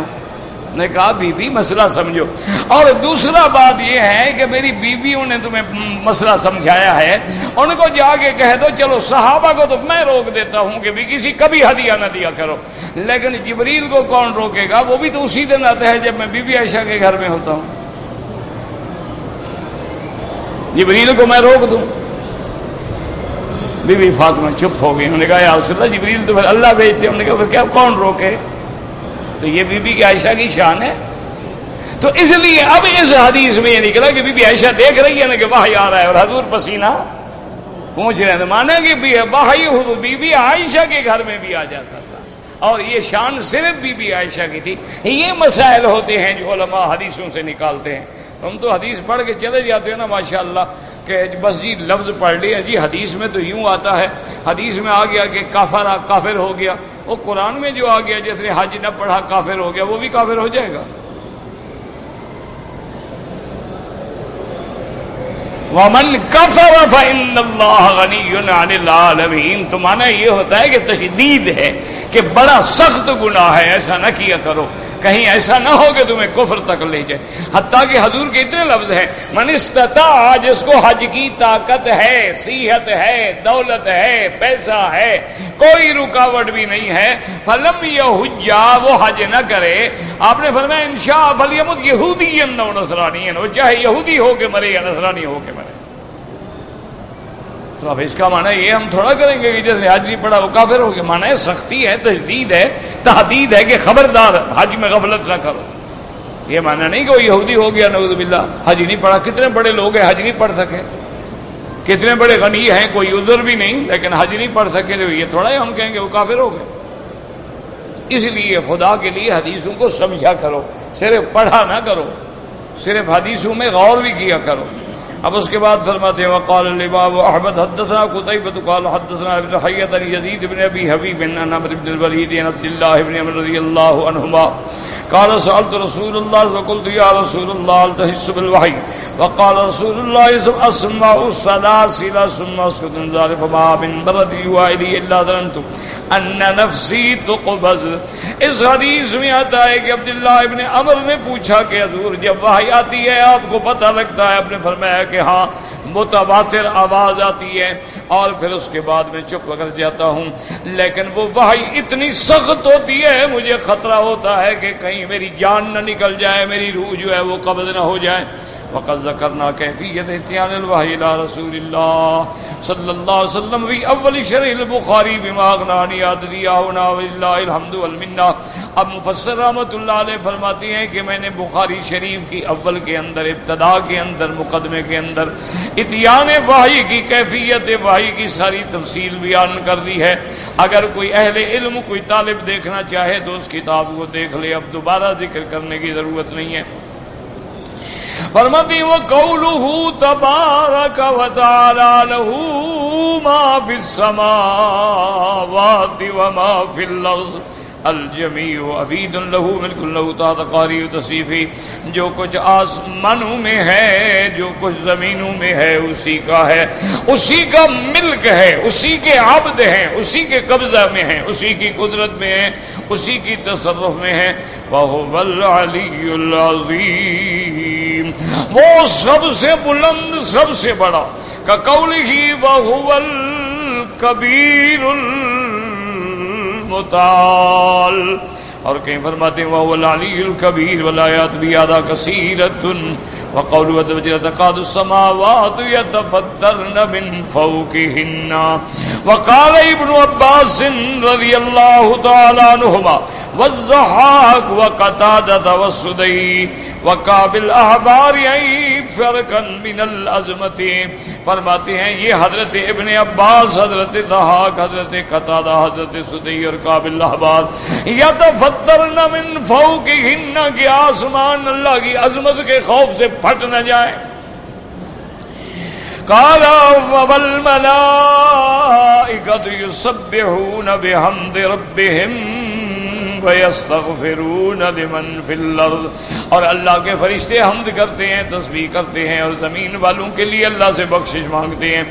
نے کہا بی بی مسئلہ سمجھو، اور دوسرا بات یہ ہے کہ میری بیویوں نے تمہیں مسئلہ سمجھایا ہے، ان کو جا کے کہہ دو چلو صحابہ کو تو میں روک دیتا ہوں کہ بھی کسی کبھی ہدیہ نہ دیا کرو، لیکن جبریل کو کون روکے گا؟ وہ بھی تو اسی دن آتا ہے جب میں بی بی عائشہ کے گھر میں ہوتا ہوں، جبریل کو میں روک دوں؟ بی بی فاطمہ چپ ہو گئی، انہوں نے کہا یا رسول اللہ جبریل تو پھر اللہ بھیجتے، انہوں نے کہا پھر کیا کون روکے؟ تو یہ بی بی کی عائشہ کی شان ہے۔ تو اس لیے اب اس حدیث میں یہ نکلا کہ بی بی عائشہ دیکھ رہی ہے نا کہ وحی آ رہا ہے اور حضور پسینہ پہنچ رہے ہیں، مانا کہ وحی بی بی عائشہ کے گھر میں بھی آ جاتا تھا، اور یہ شان صرف بی بی عائشہ کی تھی۔ یہ مسائل ہوتے ہیں جو علماء حدیثوں سے نکالتے ہیں۔ ہم تو حدیث پڑھ کے چلے جاتے ہیں نا ماشاءاللہ کہ بس جی لفظ پڑھ لیا جی، حدیث میں تو یوں آتا ہے، حدیث میں آ گیا کہ کافر ہو گیا، وہ قرآن میں جو آ گیا جس نے حج نہ پڑھا کافر ہو گیا، وہ بھی کافر ہو جائے گا؟ وَمَنْ كَفَرَ فَإِنَّ اللَّهَ غَنِيٌّ عَنِ الْعَالَمِينَ۔ تو معنی یہ ہوتا ہے کہ تشدید ہے کہ بڑا سخت گناہ ہے، ایسا نہ کیا کرو، کہیں ایسا نہ ہو کہ تمہیں کفر تک لے جائے۔ حتیٰ کہ حضور کے اتنے لفظ ہیں، من استطاع، جس کو حج کی طاقت ہے، صحت ہے، دولت ہے، پیسہ ہے، کوئی رکاوٹ بھی نہیں ہے، فلم یحج، وہ حج نہ کرے۔ آپ نے فرمایا انشاء فلیمت یہودیا او نصرانیا، وہ چاہے یہودی ہو کے مرے یا نصرانی ہو کے مرے۔ تو اب اس کا معنی یہ ہم تھوڑا کریں گے کہ جس نے حج نہیں پڑھا وہ کافر ہو گیا۔ معنی ہے سختی ہے، تشدید ہے، تحدید ہے کہ خبردار حج میں غفلت نہ کرو۔ یہ معنی نہیں کہ وہ یہودی ہو گیا نعوذ باللہ، حج نہیں پڑھا۔ کتنے بڑے لوگ ہیں حج نہیں پڑھ سکے، کتنے بڑے غنی ہیں، کوئی عذر بھی نہیں لیکن حج نہیں پڑھ سکے، تو یہ تھوڑا ہی ہم کہیں گے وہ کافر ہو گئے۔ اس لیے خدا کے لیے حدیثوں کو سمجھا کرو، صرف پڑھا نہ کرو، صرف حدیثوں میں غور بھی کیا کرو۔ اب اس کے بعد فرماتے ہیں وقال الامام احمد حدثنا قتيبة قال حدثنا ابن حية عن يزيد بن ابي حبيب عن عمرو بن الوليد عن عبد الله بن عمرو رضي الله عنهما قال سألت رسول الله فقلت يا رسول الله هل تحس بالوحي؟ وقال رسول الله اسمع السلاسل ثم اسكت ذلك فما من برد يوالي الا ظننت ان نفسي تقبض۔ اس حدیث میں آتا ہے کہ عبداللہ ابن عمر نے پوچھا کہ حضور جب وحی آتی ہے آپ کو پتہ لگتا ہے؟ آپ نے فرمایا کہ ہاں، متواتر آواز آتی ہے اور پھر اس کے بعد میں چپ کر جاتا ہوں، لیکن وہ وحی اتنی سخت ہوتی ہے مجھے خطرہ ہوتا ہے کہ کہیں میری جان نہ نکل جائے، میری روح جو ہے وہ قبض نہ ہو جائے۔ وقد ذکرنا کیفیت اتیان الوحی الی رسول اللہ صلی اللہ علیہ وسلم فی اول شرح البخاری بما اغنانی عددیاہنا وللہ الحمد والمنہ۔ اب مفسر رحمۃ اللہ علیہ فرماتی ہیں کہ میں نے بخاری شریف کی اول کے اندر، ابتدا کے اندر، مقدمے کے اندر اتیان وحی کی، کیفیت وحی کی ساری تفصیل بیان کر دی ہے۔ اگر کوئی اہل علم، کوئی طالب دیکھنا چاہے تو اس کتاب کو دیکھ لے، اب دوبارہ ذکر کرنے کی ضرورت نہیں ہے۔ فرماتی وَقَوْلُهُ تَبَارَكَ وَتَعَالَى لَهُ مَا فِي السَّمَاوَاتِ وَمَا فِي الْأَرْضِ الْجَمِيعُ عَبِيدٌ لَهُ مِلْكٌ لَهُ تحت قاری تصیفی۔ جو کچھ آسمانوں میں ہے، جو کچھ زمینوں میں ہے، اسی کا ہے، اسی کا ملک ہے، اسی کے عبد ہیں، اسی کے قبضہ میں ہیں، اسی کی قدرت میں ہیں، اسی کی تصرف میں ہیں۔ وَهُوَ الْعَلِيُّ الْعَظِيمُ، وہ سب سے بلند، سب سے بڑا، كَقَوْلِهِ وَهُوَ الْكَبِيرُ المتعال۔ اور کہیں فرماتے ہیں وَهُوَ الْعَلِيُّ الْكَبِيرُ وَالْآيَاتُ فِي هَذَا كَثِيرَةٌ وَقَوْلُهُ وَتَفَجَّرَتْ تَكَادُ السَّمَاوَاتُ يَتَفَطَّرْنَ مِنْ فَوْقِهِنَّ۔ وقال ابن عباس رضی اللہ تعالی عنہما والضحاک وقتادہ والسدی وقابل احبار فرقا من العظمت۔ فرماتے ہیں یہ حضرت ابن عباس، حضرت ضحاک، حضرت قتادہ، حضرت سدی اور قابل احبار یتفطرن من فوقہن، کہ آسمان اللہ کی عظمت کے خوف سے پھٹ نہ جائے۔ قال والملائکۃ یسبحون بحمد ربہم وَيَسْتَغْفِرُونَ لِمَنْ فِي الْأَرْضِ، اور اللہ کے فرشتے حمد کرتے ہیں، تسبیح کرتے ہیں، اور زمین والوں کے لیے اللہ سے بخشش مانگتے ہیں۔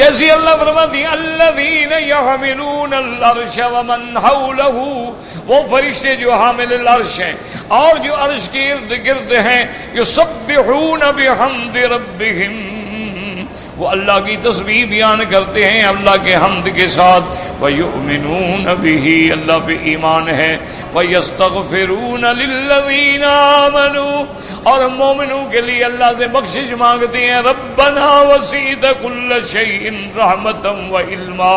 جیسے اللہ فرماتے ہیں الَّذِينَ يَحْمِلُونَ الْعَرْشَ وَمَنْ حَوْلَهُ، وہ فرشتے جو حامل العرش ہیں اور جو عرش کے ارد گرد ہیں، يُسَبِّحُونَ بِحَمْدِ رَبِّهِمْ، وہ اللہ کی تسبیح بیان کرتے ہیں اللہ کے حمد کے ساتھ۔ وَيُؤْمِنُونَ بِهِ، اللہ پہ ایمان ہے۔ وَيَسْتَغْفِرُونَ لِلَّذِينَ آمَنُوا، اور مومنوں کے لیے اللہ سے بخشش مانگتے ہیں۔ رَبَّنَا وَسِعْتَ كُلَّ شَيْءٍ رَحْمَةً وَعِلْمًا،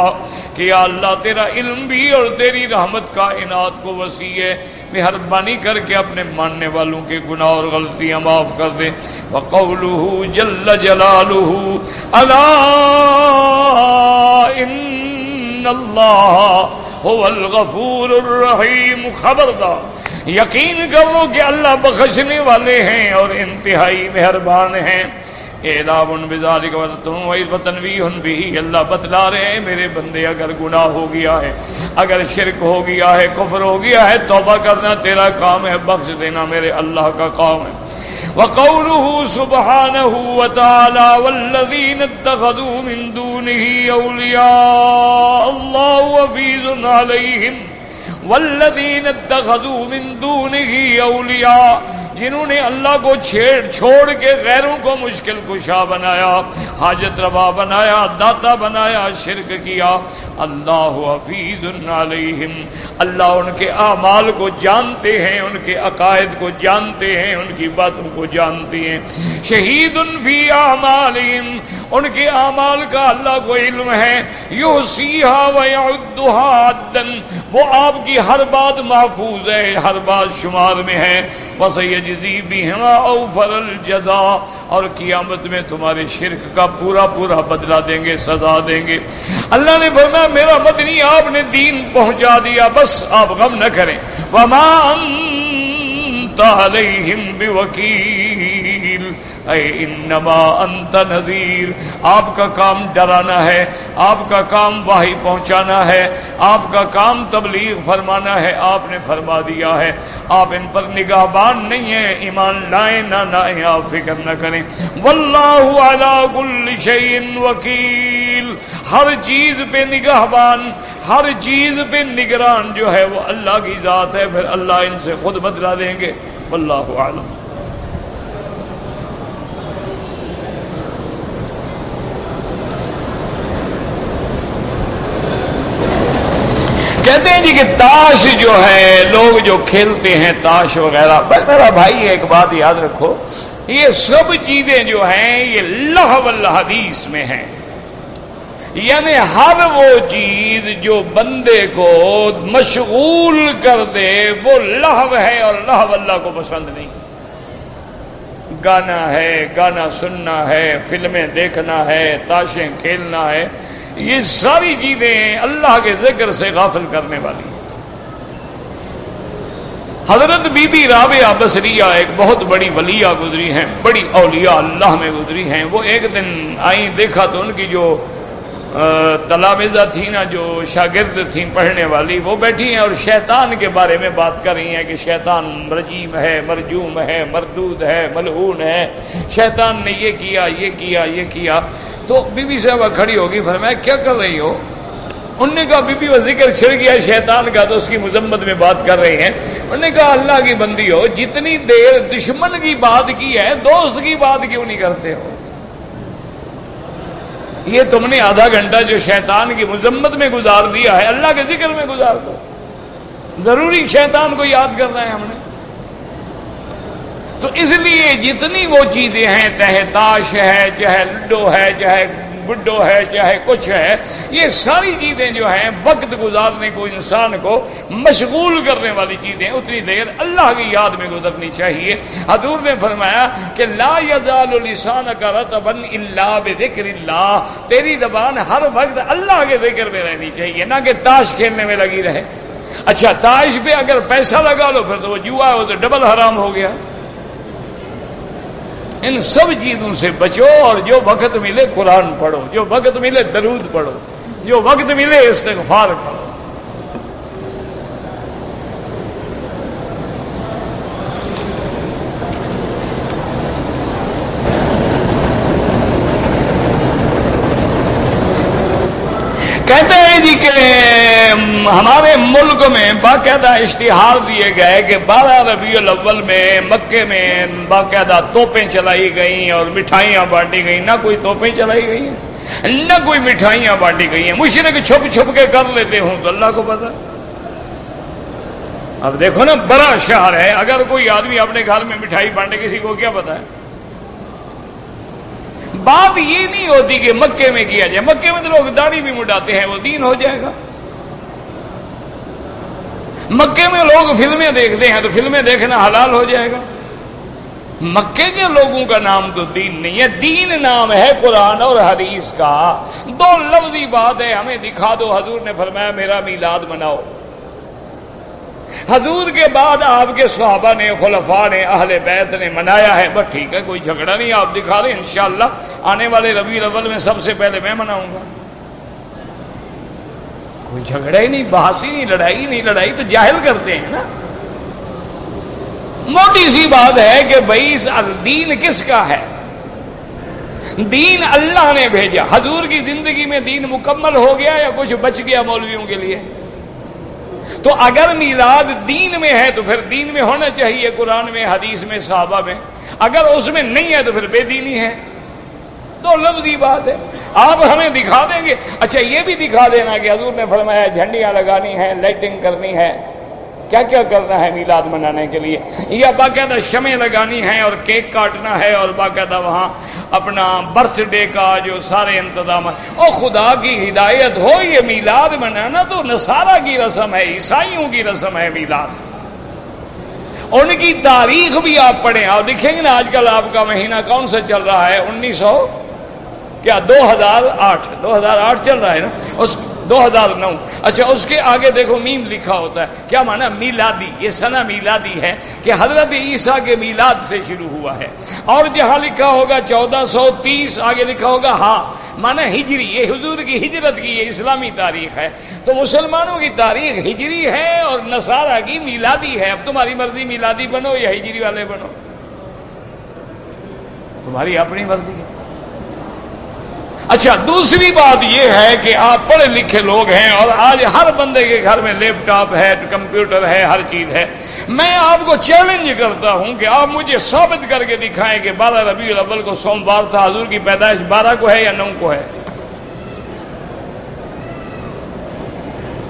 کہ یا اللہ تیرا علم بھی اور تیری رحمت کائنات کو وسیع ہے، مہربانی کر کے اپنے ماننے والوں کے گناہ اور غلطیاں معاف کر دے۔ وَقَوْلُهُ جَلَّ جَلَالُهُ أَلَا إِنَّ اللَّهَ هُوَ الْغَفُورُ الرَّحِيمُ، خبردار یقین کر لو کہ اللہ بخشنے والے ہیں اور انتہائی مہربان ہیں۔ اعلام بذالک وتنویہ بھی، اللہ بتلا رہے ہیں میرے بندے اگر گناہ ہو گیا ہے، اگر شرک ہو گیا ہے، کفر ہو گیا ہے، توبہ کرنا تیرا کام ہے، بخش دینا میرے اللہ کا کام ہے۔ وقوله سبحانه وتعالى والذين اتخذوا من دونه أولياء الله حفيظ عليهم والذين اتخذوا من دونه أولياء، جنہوں نے اللہ کو چھوڑ کے غیروں کو مشکل کشا بنایا، حاجت روا بنایا، داتا بنایا، شرک کیا، اللہ حفیظ علیہم، اللہ ان کے اعمال کو جانتے ہیں، ان کے عقائد کو جانتے ہیں، ان کی باتوں کو جانتے ہیں۔ شہید فی اعمالہم، ان کے اعمال کا اللہ کو علم ہے۔ یحصیھا ویعدھا عدا، وہ آپ کی ہر بات محفوظ ہے، ہر بات شمار میں ہے۔ وَسَيَجْزِي بِهِمَا أَوْفَرَ الْجَزَاء، اور قیامت میں تمہارے شرک کا پورا پورا بدلہ دیں گے، سزا دیں گے۔ اللہ نے فرمایا میرا مدنی آپ نے دین پہنچا دیا، بس آپ غم نہ کریں۔ وَمَا أَنْتَ عَلَيْهِمْ بِوَكِيلٍ، اے انما انت نذیر، آپ کا کام ڈرانا ہے، آپ کا کام وحی پہنچانا ہے، آپ کا کام تبلیغ فرمانا ہے، آپ نے فرما دیا ہے، آپ ان پر نگہبان نہیں ہیں، ایمان لائیں نہ لائیں آپ فکر نہ کریں۔ واللہ علی کل شیء وکیل، ہر چیز پہ نگہبان، ہر چیز پہ نگران جو ہے وہ اللہ کی ذات ہے، پھر اللہ ان سے خود بدلا دیں گے۔ واللہ اعلم۔ کہتے ہیں جی کہ تاش جو ہے، لوگ جو کھیلتے ہیں تاش وغیرہ، میرا بھائی ایک بات یاد رکھو، یہ سب چیزیں جو ہیں یہ لہو الحدیث میں ہیں، یعنی ہر وہ چیز جو بندے کو مشغول کر دے وہ لہو ہے، اور لہو اللہ کو پسند نہیں۔ گانا ہے، گانا سننا ہے، فلمیں دیکھنا ہے، تاشیں کھیلنا ہے، یہ ساری چیزیں اللہ کے ذکر سے غافل کرنے والی ہیں۔ حضرت بی بی رابعہ بصریہ ایک بہت بڑی ولیہ گزری ہیں، بڑی اولیاء اللہ میں گزری ہیں۔ وہ ایک دن آئیں، دیکھا تو ان کی جو تلامذہ تھیں نا، جو شاگرد تھیں پڑھنے والی، وہ بیٹھی ہیں اور شیطان کے بارے میں بات کر رہی ہیں کہ شیطان رجیم ہے، مرجوم ہے، مردود ہے، ملعون ہے، شیطان نے یہ کیا، یہ کیا، یہ کیا۔ تو بی بی صاحبہ کھڑی ہوگی، فرمایا کیا کر رہی ہو؟ انہوں نے کہا بی بی وہ ذکر چھڑ گیا شیطان کا، تو اس کی مذمت میں بات کر رہے ہیں۔ انہوں نے کہا اللہ کی بندی ہو، جتنی دیر دشمن کی بات کی ہے دوست کی بات کیوں نہیں کرتے ہو؟ یہ تم نے آدھا گھنٹہ جو شیطان کی مذمت میں گزار دیا ہے، اللہ کے ذکر میں گزار دو۔ ضروری شیطان کو یاد کرنا ہے ہم نے؟ تو اس لیے جتنی وہ چیزیں ہیں، چاہے تاش ہے، چاہے لڈو ہے، چاہے گڈو ہے، چاہے کچھ ہے، یہ ساری چیزیں جو ہیں وقت گزارنے کو، انسان کو مشغول کرنے والی چیزیں، اتنی دیر اللہ کی یاد میں گزرنی چاہیے۔ حضور نے فرمایا کہ لا یزال لسانک رطبا الا بذکر اللہ، تیری زبان ہر وقت اللہ کے ذکر میں رہنی چاہیے، نہ کہ تاش کھیلنے میں لگی رہے۔ اچھا تاش پہ اگر پیسہ لگا لو پھر تو وہ جوا ہے، وہ تو ڈبل حرام ہو گیا۔ ان سب چیزوں سے بچو، اور جو وقت ملے قرآن پڑھو، جو وقت ملے درود پڑھو، جو وقت ملے استغفار کرو۔ کہتے ہیں جی کہ ہمارے ملک میں باقاعدہ اشتہار دیے گئے کہ 12 ربیع الاول میں مکے میں باقاعدہ توپیں چلائی گئیں اور مٹھائیاں بانٹی گئیں۔ نہ کوئی توپیں چلائی گئی ہیں، نہ کوئی مٹھائیاں بانٹی گئی ہیں۔ مشرک چھپ چھپ کے کر لیتے ہوں تو اللہ کو پتہ۔ اب دیکھو نا، بڑا شہر ہے، اگر کوئی آدمی اپنے گھر میں مٹھائی بانٹے کسی کو کیا پتہ ہے؟ بات یہ نہیں ہوتی کہ مکے میں کیا جائے، مکے میں تو لوگ داڑھی بھی مڈاتے ہیں، وہ دین ہو جائے گا۔ مکے میں لوگ فلمیں دیکھتے ہیں تو فلمیں دیکھنا حلال ہو جائے گا۔ مکے کے لوگوں کا نام تو دین نہیں ہے، دین نام ہے قرآن اور حدیث کا۔ دو لفظی بات ہے، ہمیں دکھا دو۔ حضور نے فرمایا میرا میلاد مناؤ، حضور کے بعد آپ کے صحابہ نے، خلفاء نے، اہل بیت نے منایا ہے، بس ٹھیک ہے، کوئی جھگڑا نہیں، آپ دکھا رہے ہیں، انشاءاللہ آنے والے ربیع الاول میں سب سے پہلے میں مناؤں گا۔ کوئی جھگڑا ہی نہیں، بحث ہی نہیں، لڑائی نہیں، لڑائی تو جاہل کرتے ہیں نا۔ موٹی سی بات ہے کہ بھائی دین کس کا ہے؟ دین اللہ نے بھیجا۔ حضور کی زندگی میں دین مکمل ہو گیا یا کچھ بچ گیا مولویوں کے لیے؟ تو اگر میلاد دین میں ہے تو پھر دین میں ہونا چاہیے، قرآن میں، حدیث میں، صحابہ میں۔ اگر اس میں نہیں ہے تو پھر بے دینی ہے۔ دو لفظی بات ہے۔ آپ ہمیں دکھا دیں گے، اچھا یہ بھی دکھا دینا کہ حضور نے فرمایا جھنڈیاں لگانی ہیں، لائٹنگ کرنی ہے، کیا کیا کرنا ہے میلاد منانے کے لیے، یا باقاعدہ شمع لگانی ہے اور کیک کاٹنا ہے اور باقاعدہ وہاں اپنا برتھ ڈے کا جو سارے انتظامات۔ او خدا کی ہدایت ہو، یہ میلاد منانا تو نصارہ کی رسم ہے، عیسائیوں کی رسم ہے میلاد۔ ان کی تاریخ بھی آپ پڑھیں، آپ دیکھیں گے نا آج کل آپ کا مہینہ کون سا چل رہا ہے؟ 2008 چل رہا ہے نا، اس 2009۔ اچھا اس کے آگے دیکھو میم لکھا ہوتا ہے، کیا معنی؟ میلادی۔ یہ سنہ میلادی ہے کہ حضرت عیسیٰ کے میلاد سے شروع ہوا ہے۔ اور جہاں لکھا ہوگا 1430 آگے لکھا ہوگا ہاں، معنی ہجری، یہ حضور کی ہجرت کی، یہ اسلامی تاریخ ہے۔ تو مسلمانوں کی تاریخ ہجری ہے اور نصارہ کی میلادی ہے۔ اب تمہاری مرضی، میلادی بنو یا ہجری والے بنو، تمہاری اپنی مرضی ہے۔ اچھا دوسری بات یہ ہے کہ آپ پڑھے لکھے لوگ ہیں اور آج ہر بندے کے گھر میں لیپ ٹاپ ہے، کمپیوٹر ہے، ہر چیز ہے۔ میں آپ کو چیلنج کرتا ہوں کہ آپ مجھے ثابت کر کے دکھائیں کہ 12 ربیع الاول کو سوموار تھا، حضور کی پیدائش 12 کو ہے یا 9 کو ہے؟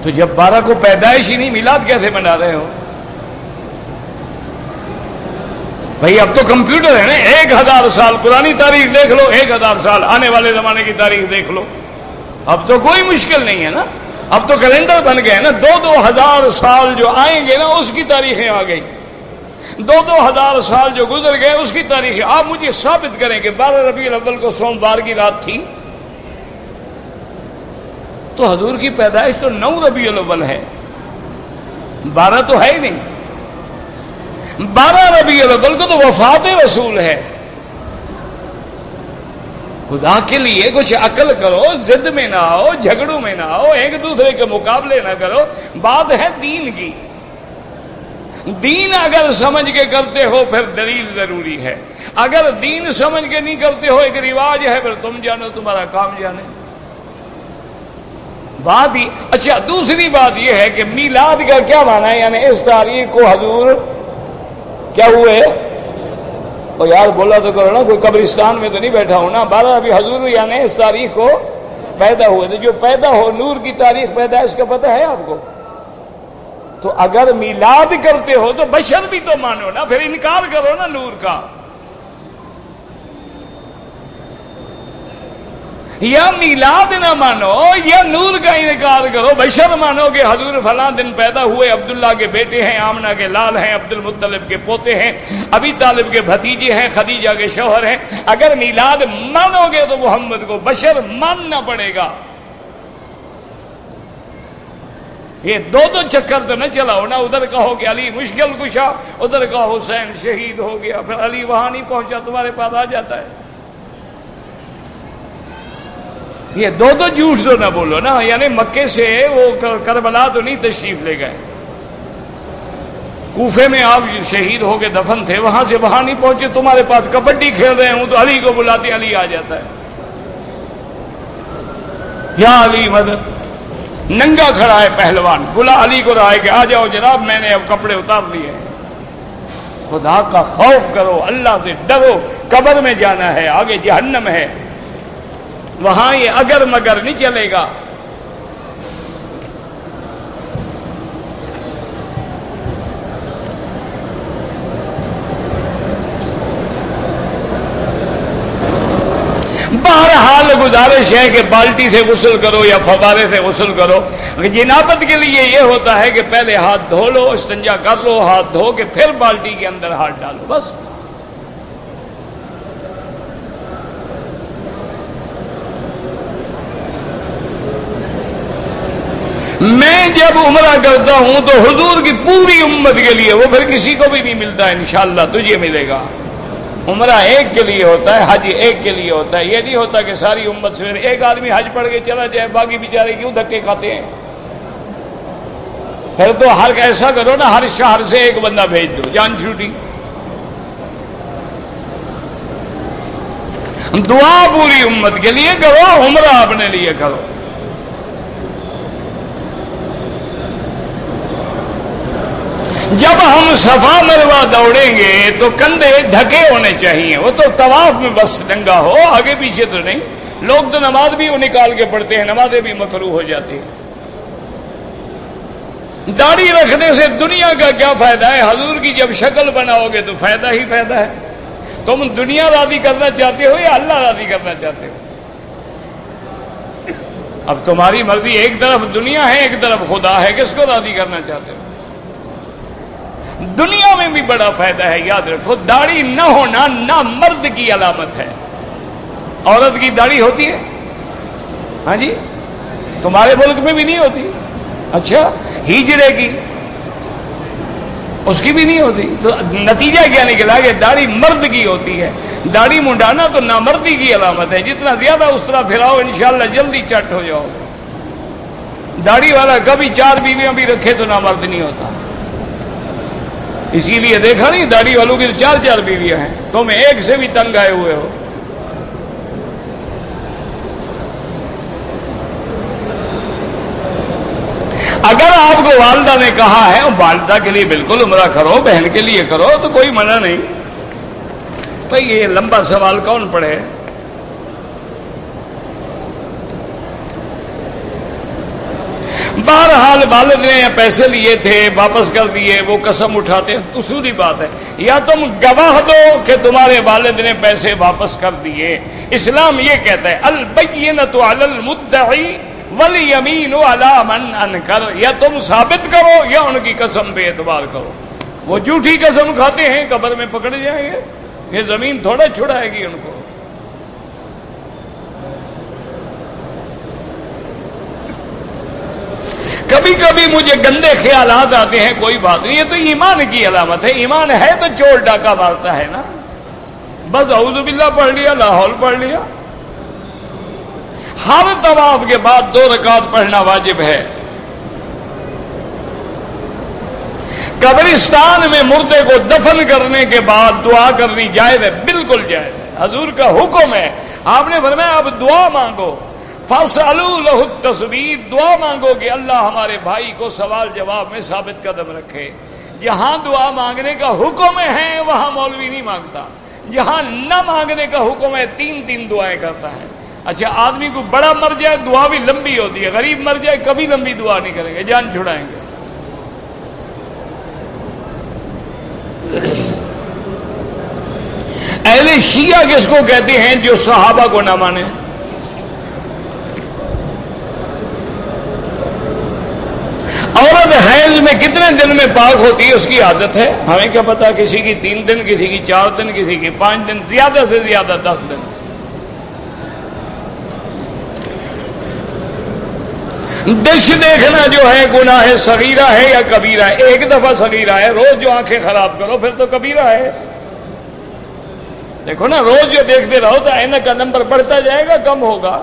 تو جب 12 کو پیدائش ہی نہیں، میلاد کیسے منا رہے ہو بھائی؟ اب تو کمپیوٹر ہے نا، 1000 سال پرانی تاریخ دیکھ لو، 1000 سال آنے والے زمانے کی تاریخ دیکھ لو، اب تو کوئی مشکل نہیں ہے نا۔ اب تو کیلنڈر بن گئے نا، 2000 سال جو آئیں گے نا اس کی تاریخیں آ گئی، 2000 سال جو گزر گئے اس کی تاریخیں۔ آپ مجھے ثابت کریں کہ 12 ربیع الاول کو سوموار کی رات تھی، تو حضور کی پیدائش تو 9 ربیع الاول ہے، 12 تو ہے ہی نہیں۔ 12 ربیع الاول کو تو وفات رسول ہے۔ خدا کے لیے کچھ عقل کرو، ضد میں نہ آؤ، جھگڑوں میں نہ آؤ، ایک دوسرے کے مقابلے نہ کرو۔ بات ہے دین کی، دین اگر سمجھ کے کرتے ہو پھر دلیل ضروری ہے، اگر دین سمجھ کے نہیں کرتے ہو ایک رواج ہے، پھر تم جانو، تمہارا کام جانے، بات ہی۔ اچھا دوسری بات یہ ہے کہ میلاد کا کیا معنی ہے؟ یعنی اس تاریخ کو حضور کیا ہوئے؟ اور یار بولا تو کرو نا، کوئی قبرستان میں تو نہیں بیٹھا ہوں نا۔ 12 ابھی حضور یعنی اس تاریخ کو پیدا ہوئے تھے۔ جو پیدا ہو، نور کی تاریخ پیدائش کا پتہ ہے آپ کو؟ تو اگر میلاد کرتے ہو تو بشر بھی تو مانو نا، پھر انکار کرو نا نور کا۔ یا میلاد نہ مانو یا نور کا انکار کرو، بشر مانو کہ حضور فلاں دن پیدا ہوئے، عبداللہ کے بیٹے ہیں، آمنہ کے لال ہیں، عبد المطلب کے پوتے ہیں، ابی طالب کے بھتیجے ہیں، خدیجہ کے شوہر ہیں۔ اگر میلاد مانو گے تو محمد کو بشر ماننا پڑے گا۔ یہ دو چکر تو نہ چلاؤ نا، ادھر کہو کہ علی مشکل کشا، ادھر کہو حسین شہید ہو گیا، پھر علی وہاں نہیں پہنچا، تمہارے پاس آ جاتا ہے۔ یہ دو جھوٹ تو نہ بولو نا، یعنی مکے سے وہ کربلا تو نہیں تشریف لے گئے، کوفے میں آپ شہید ہو کے دفن تھے، وہاں سے وہاں نہیں پہنچے، تمہارے پاس کبڈی کھیل رہے ہوں تو علی کو بلاتے، علی آ جاتا ہے، یا علی مدد۔ ننگا کھڑا ہے پہلوان، بلا علی کو رہا ہے کہ آ جاؤ جناب، میں نے اب کپڑے اتار لیے۔ خدا کا خوف کرو، اللہ سے ڈرو، قبر میں جانا ہے، آگے جہنم ہے، وہاں یہ اگر مگر نہیں چلے گا۔ بہرحال گزارش ہے کہ بالٹی سے غسل کرو یا فوارے سے غسل کرو۔ جنابت کے لیے یہ ہوتا ہے کہ پہلے ہاتھ دھو لو، استنجا کر لو، ہاتھ دھو کے پھر بالٹی کے اندر ہاتھ ڈالو، بس۔ میں جب عمرہ کرتا ہوں تو حضور کی پوری امت کے لیے، وہ پھر کسی کو بھی نہیں ملتا، انشاءاللہ تجھے ملے گا۔ عمرہ ایک کے لیے ہوتا ہے، حج ایک کے لیے ہوتا ہے، یہ نہیں ہوتا کہ ساری امت سے ایک آدمی حج پڑھ کے چلا جائے، باقی بیچارے کیوں دھکے کھاتے ہیں؟ پھر تو ہر ایسا کرو نا، ہر شہر سے ایک بندہ بھیج دو، جان چھوٹی۔ دعا پوری امت کے لیے کرو، عمرہ اپنے لیے کرو۔ جب ہم صفا مروا دوڑیں گے تو کندھے ڈھکے ہونے چاہیے، وہ تو طواف میں بس ننگا ہو، آگے پیچھے تو نہیں۔ لوگ تو نماز بھی وہ نکال کے پڑھتے ہیں، نمازیں بھی مکروہ ہو جاتی ہیں۔ داڑھی رکھنے سے دنیا کا کیا فائدہ ہے؟ حضور کی جب شکل بناؤ گے تو فائدہ ہی فائدہ ہے۔ تم دنیا راضی کرنا چاہتے ہو یا اللہ راضی کرنا چاہتے ہو؟ اب تمہاری مرضی، ایک طرف دنیا ہے ایک طرف خدا ہے، کس کو راضی کرنا چاہتے ہو؟ دنیا میں بھی بڑا فائدہ ہے، یاد رکھو۔ داڑھی نہ ہونا نہ مرد کی علامت ہے۔ عورت کی داڑھی ہوتی ہے؟ ہاں جی، تمہارے ملک میں بھی نہیں ہوتی؟ اچھا، ہجرے کی اس کی بھی نہیں ہوتی؟ تو نتیجہ کیا نکلا کہ داڑھی مرد کی ہوتی ہے۔ داڑھی منڈانا تو نامردی کی علامت ہے، جتنا زیادہ اس طرح پھراؤ انشاءاللہ جلدی چٹ ہو جاؤ گے۔ داڑھی والا کبھی 4 بیویاں بھی رکھے تو نامرد نہیں ہوتا۔ اسی لیے دیکھا نہیں، داڑھی والوں کی 4 بیویاں ہیں، تم ایک سے بھی تنگ آئے ہوئے ہو۔ اگر آپ کو والدہ نے کہا ہے، والدہ کے لیے بالکل عمرہ کرو، بہن کے لیے کرو، تو کوئی منع نہیں۔ تو یہ لمبا سوال کون پڑھے؟ بہرحال والد نے پیسے لیے تھے، واپس کر دیے، وہ قسم اٹھاتے، اصولی بات ہے۔ یا تم گواہ دو کہ تمہارے والد نے پیسے واپس کر دیے۔ اسلام یہ کہتا ہے البینۃ علی المدعی والیمین علی من انکر، یا تم ثابت کرو یا ان کی قسم پہ اعتبار کرو۔ وہ جھوٹی قسم کھاتے ہیں، قبر میں پکڑے جائیں گے، یہ زمین تھوڑا چھڑائے گی ان کو۔ کبھی کبھی مجھے گندے خیالات آتے ہیں، کوئی بات نہیں، یہ تو ایمان کی علامت ہے۔ ایمان ہے تو چور ڈاکہ مارتا ہے نا، بس اعوذ باللہ پڑھ لیا، لا حول پڑھ لیا۔ ہر طواف کے بعد 2 رکعت پڑھنا واجب ہے۔ قبرستان میں مردے کو دفن کرنے کے بعد دعا کرنی جائز ہے، بالکل جائز ہے، حضور کا حکم ہے۔ آپ نے فرمایا اب دعا مانگو، فَاسْأَلُوا لَهُ التَّثْبِيتَ، دعا مانگو کہ اللہ ہمارے بھائی کو سوال جواب میں ثابت قدم رکھے۔ جہاں دعا مانگنے کا حکم ہے وہاں مولوی نہیں مانگتا، جہاں نہ مانگنے کا حکم ہے 3 دعائیں کرتا ہے۔ اچھا، آدمی کو بڑا مر جائے دعا بھی لمبی ہوتی ہے، غریب مر جائے کبھی لمبی دعا نہیں کریں گے، جان چھڑائیں گے۔ اہل شیعہ کس کو کہتے ہیں جو صحابہ کو نہ مانے؟ عورت حیض میں کتنے دن میں پاک ہوتی ہے اس کی عادت ہے، ہمیں کیا پتا، کسی کی 3 دن، کسی کی 4 دن، کسی کی 5 دن، زیادہ سے زیادہ 10 دن۔ ڈش دیکھنا جو ہے گناہ صغیرہ ہے یا کبیرہ ہے؟ ایک دفعہ صغیرہ ہے، روز جو آنکھیں خراب کرو پھر تو کبیرہ ہے۔ دیکھو نا، روز جو دیکھتے رہو تو عینک کا نمبر بڑھتا جائے گا، کم ہوگا۔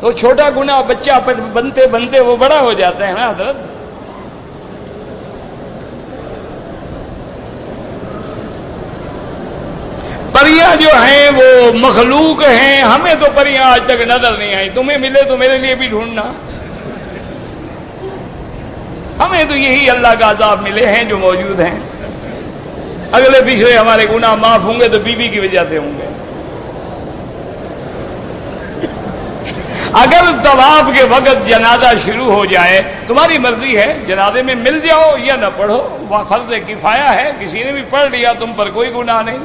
تو چھوٹا گناہ بچہ بنتے بنتے وہ بڑا ہو جاتا ہے نا حضرت۔ پریاں جو ہیں وہ مخلوق ہیں، ہمیں تو پریاں آج تک نظر نہیں آئی، تمہیں ملے تو میرے لیے بھی ڈھونڈنا۔ ہمیں تو یہی اللہ کا عذاب ملے ہیں جو موجود ہیں، اگلے پچھلے ہمارے گناہ معاف ہوں گے تو بیوی کی وجہ سے ہوں گے۔ اگر طواف کے وقت جنازہ شروع ہو جائے، تمہاری مرضی ہے، جنازے میں مل جاؤ یا نہ پڑھو، وہ فرض کفایہ ہے، کسی نے بھی پڑھ لیا تم پر کوئی گناہ نہیں۔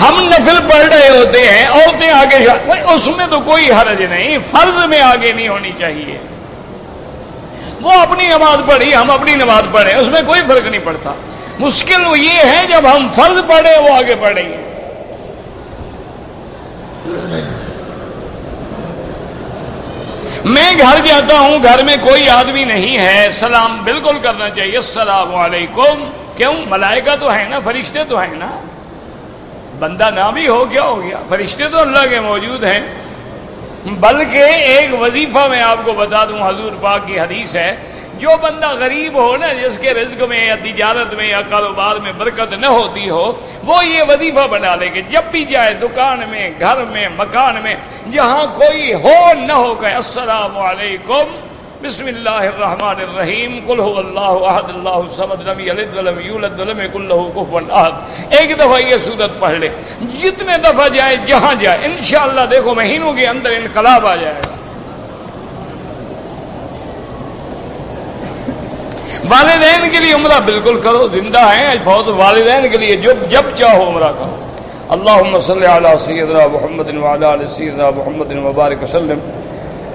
ہم نفل پڑھ رہے ہوتے ہیں، عورتیں آگے، اس میں تو کوئی حرج نہیں، فرض میں آگے نہیں ہونی چاہیے۔ وہ اپنی نماز پڑھی، ہم اپنی نماز پڑھیں، اس میں کوئی فرق نہیں پڑتا۔ مشکل یہ ہے جب ہم فرض پڑھیں وہ آگے بڑھ رہی ہیں۔ میں گھر جاتا ہوں، گھر میں کوئی آدمی نہیں ہے، سلام بالکل کرنا چاہیے، السلام علیکم۔ کیوں؟ ملائکہ تو ہیں نا، فرشتے تو ہیں نا، بندہ نہ بھی ہو کیا ہو گیا، فرشتے تو اللہ کے موجود ہیں۔ بلکہ ایک وظیفہ میں آپ کو بتا دوں، حضور پاک کی حدیث ہے، جو بندہ غریب ہو نا، جس کے رزق میں یا تجارت میں یا کاروبار میں برکت نہ ہوتی ہو، وہ یہ وظیفہ بنا لے کہ جب بھی جائے دکان میں، گھر میں، مکان میں، جہاں کوئی ہو نہ ہو کہ السلام علیکم، بسم اللہ الرحمن الرحیم، قل هو اللہ احد اللہ الصمد لم یلد ولم یولد ولم یکن له کفوا احد، ایک دفعہ یہ سورت پڑھ لے، جتنے دفعہ جائے جہاں جائے، انشاءاللہ دیکھو مہینوں کے اندر انقلاب آ جائے گا۔ والدین کے لیے عمرہ بالکل کرو، زندہ ہیں فوت، والدین کے لیے جب چاہو عمرہ کرو۔ اللہم صلی علی سیدنا محمد وعلی آل سیدنا محمد وبارک وسلم۔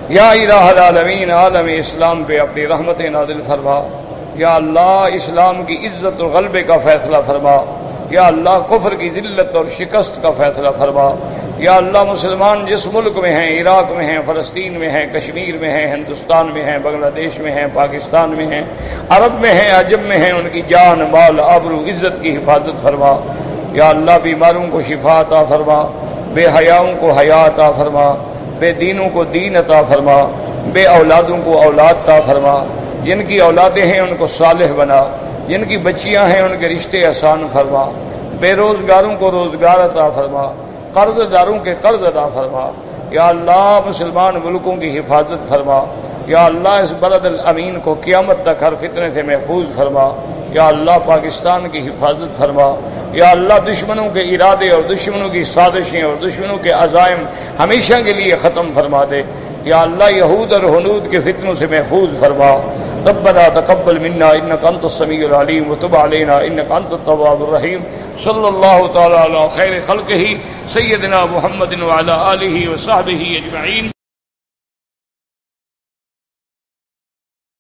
یا الہ العالمین، عالم اسلام پہ اپنی رحمت نازل فرما۔ یا اللہ اسلام کی عزت اور غلبے کا فیصلہ فرما۔ یا اللہ کفر کی ذلت اور شکست کا فیصلہ فرما۔ یا اللہ مسلمان جس ملک میں ہیں، عراق میں ہیں، فلسطین میں ہیں، کشمیر میں ہیں، ہندوستان میں ہیں، بنگلہ دیش میں ہیں، پاکستان میں ہیں، عرب میں ہیں، عجم میں ہیں، ان کی جان، مال، آبرو، عزت کی حفاظت فرما۔ یا اللہ بیماروں کو شفا عطا فرما، بے حیاؤں کو حیا عطا فرما، بے دینوں کو دین عطا فرما، بے اولادوں کو اولاد عطا فرما، جن کی اولادیں ہیں ان کو صالح بنا، جن کی بچیاں ہیں ان کے رشتے آسان فرما، بے روزگاروں کو روزگار عطا فرما، قرض داروں کے قرض ادا فرما۔ یا اللہ مسلمان ملکوں کی حفاظت فرما۔ یا اللہ اس بلد الامین کو قیامت تک ہر فتنے سے محفوظ فرما۔ یا اللہ پاکستان کی حفاظت فرما۔ یا اللہ دشمنوں کے ارادے اور دشمنوں کی سازشیں اور دشمنوں کے عزائم ہمیشہ کے لیے ختم فرما دے۔ یا اللہ یہود اور ہنود کے فتنوں سے محفوظ فرما۔ ربنا تقبل منا انك انت السميع العليم وتب علينا انك انت التواب الرحيم۔ صلی اللہ تعالی علی خیر خلقہ سیدنا محمد وعلی آلہ وصحبہ اجمعین۔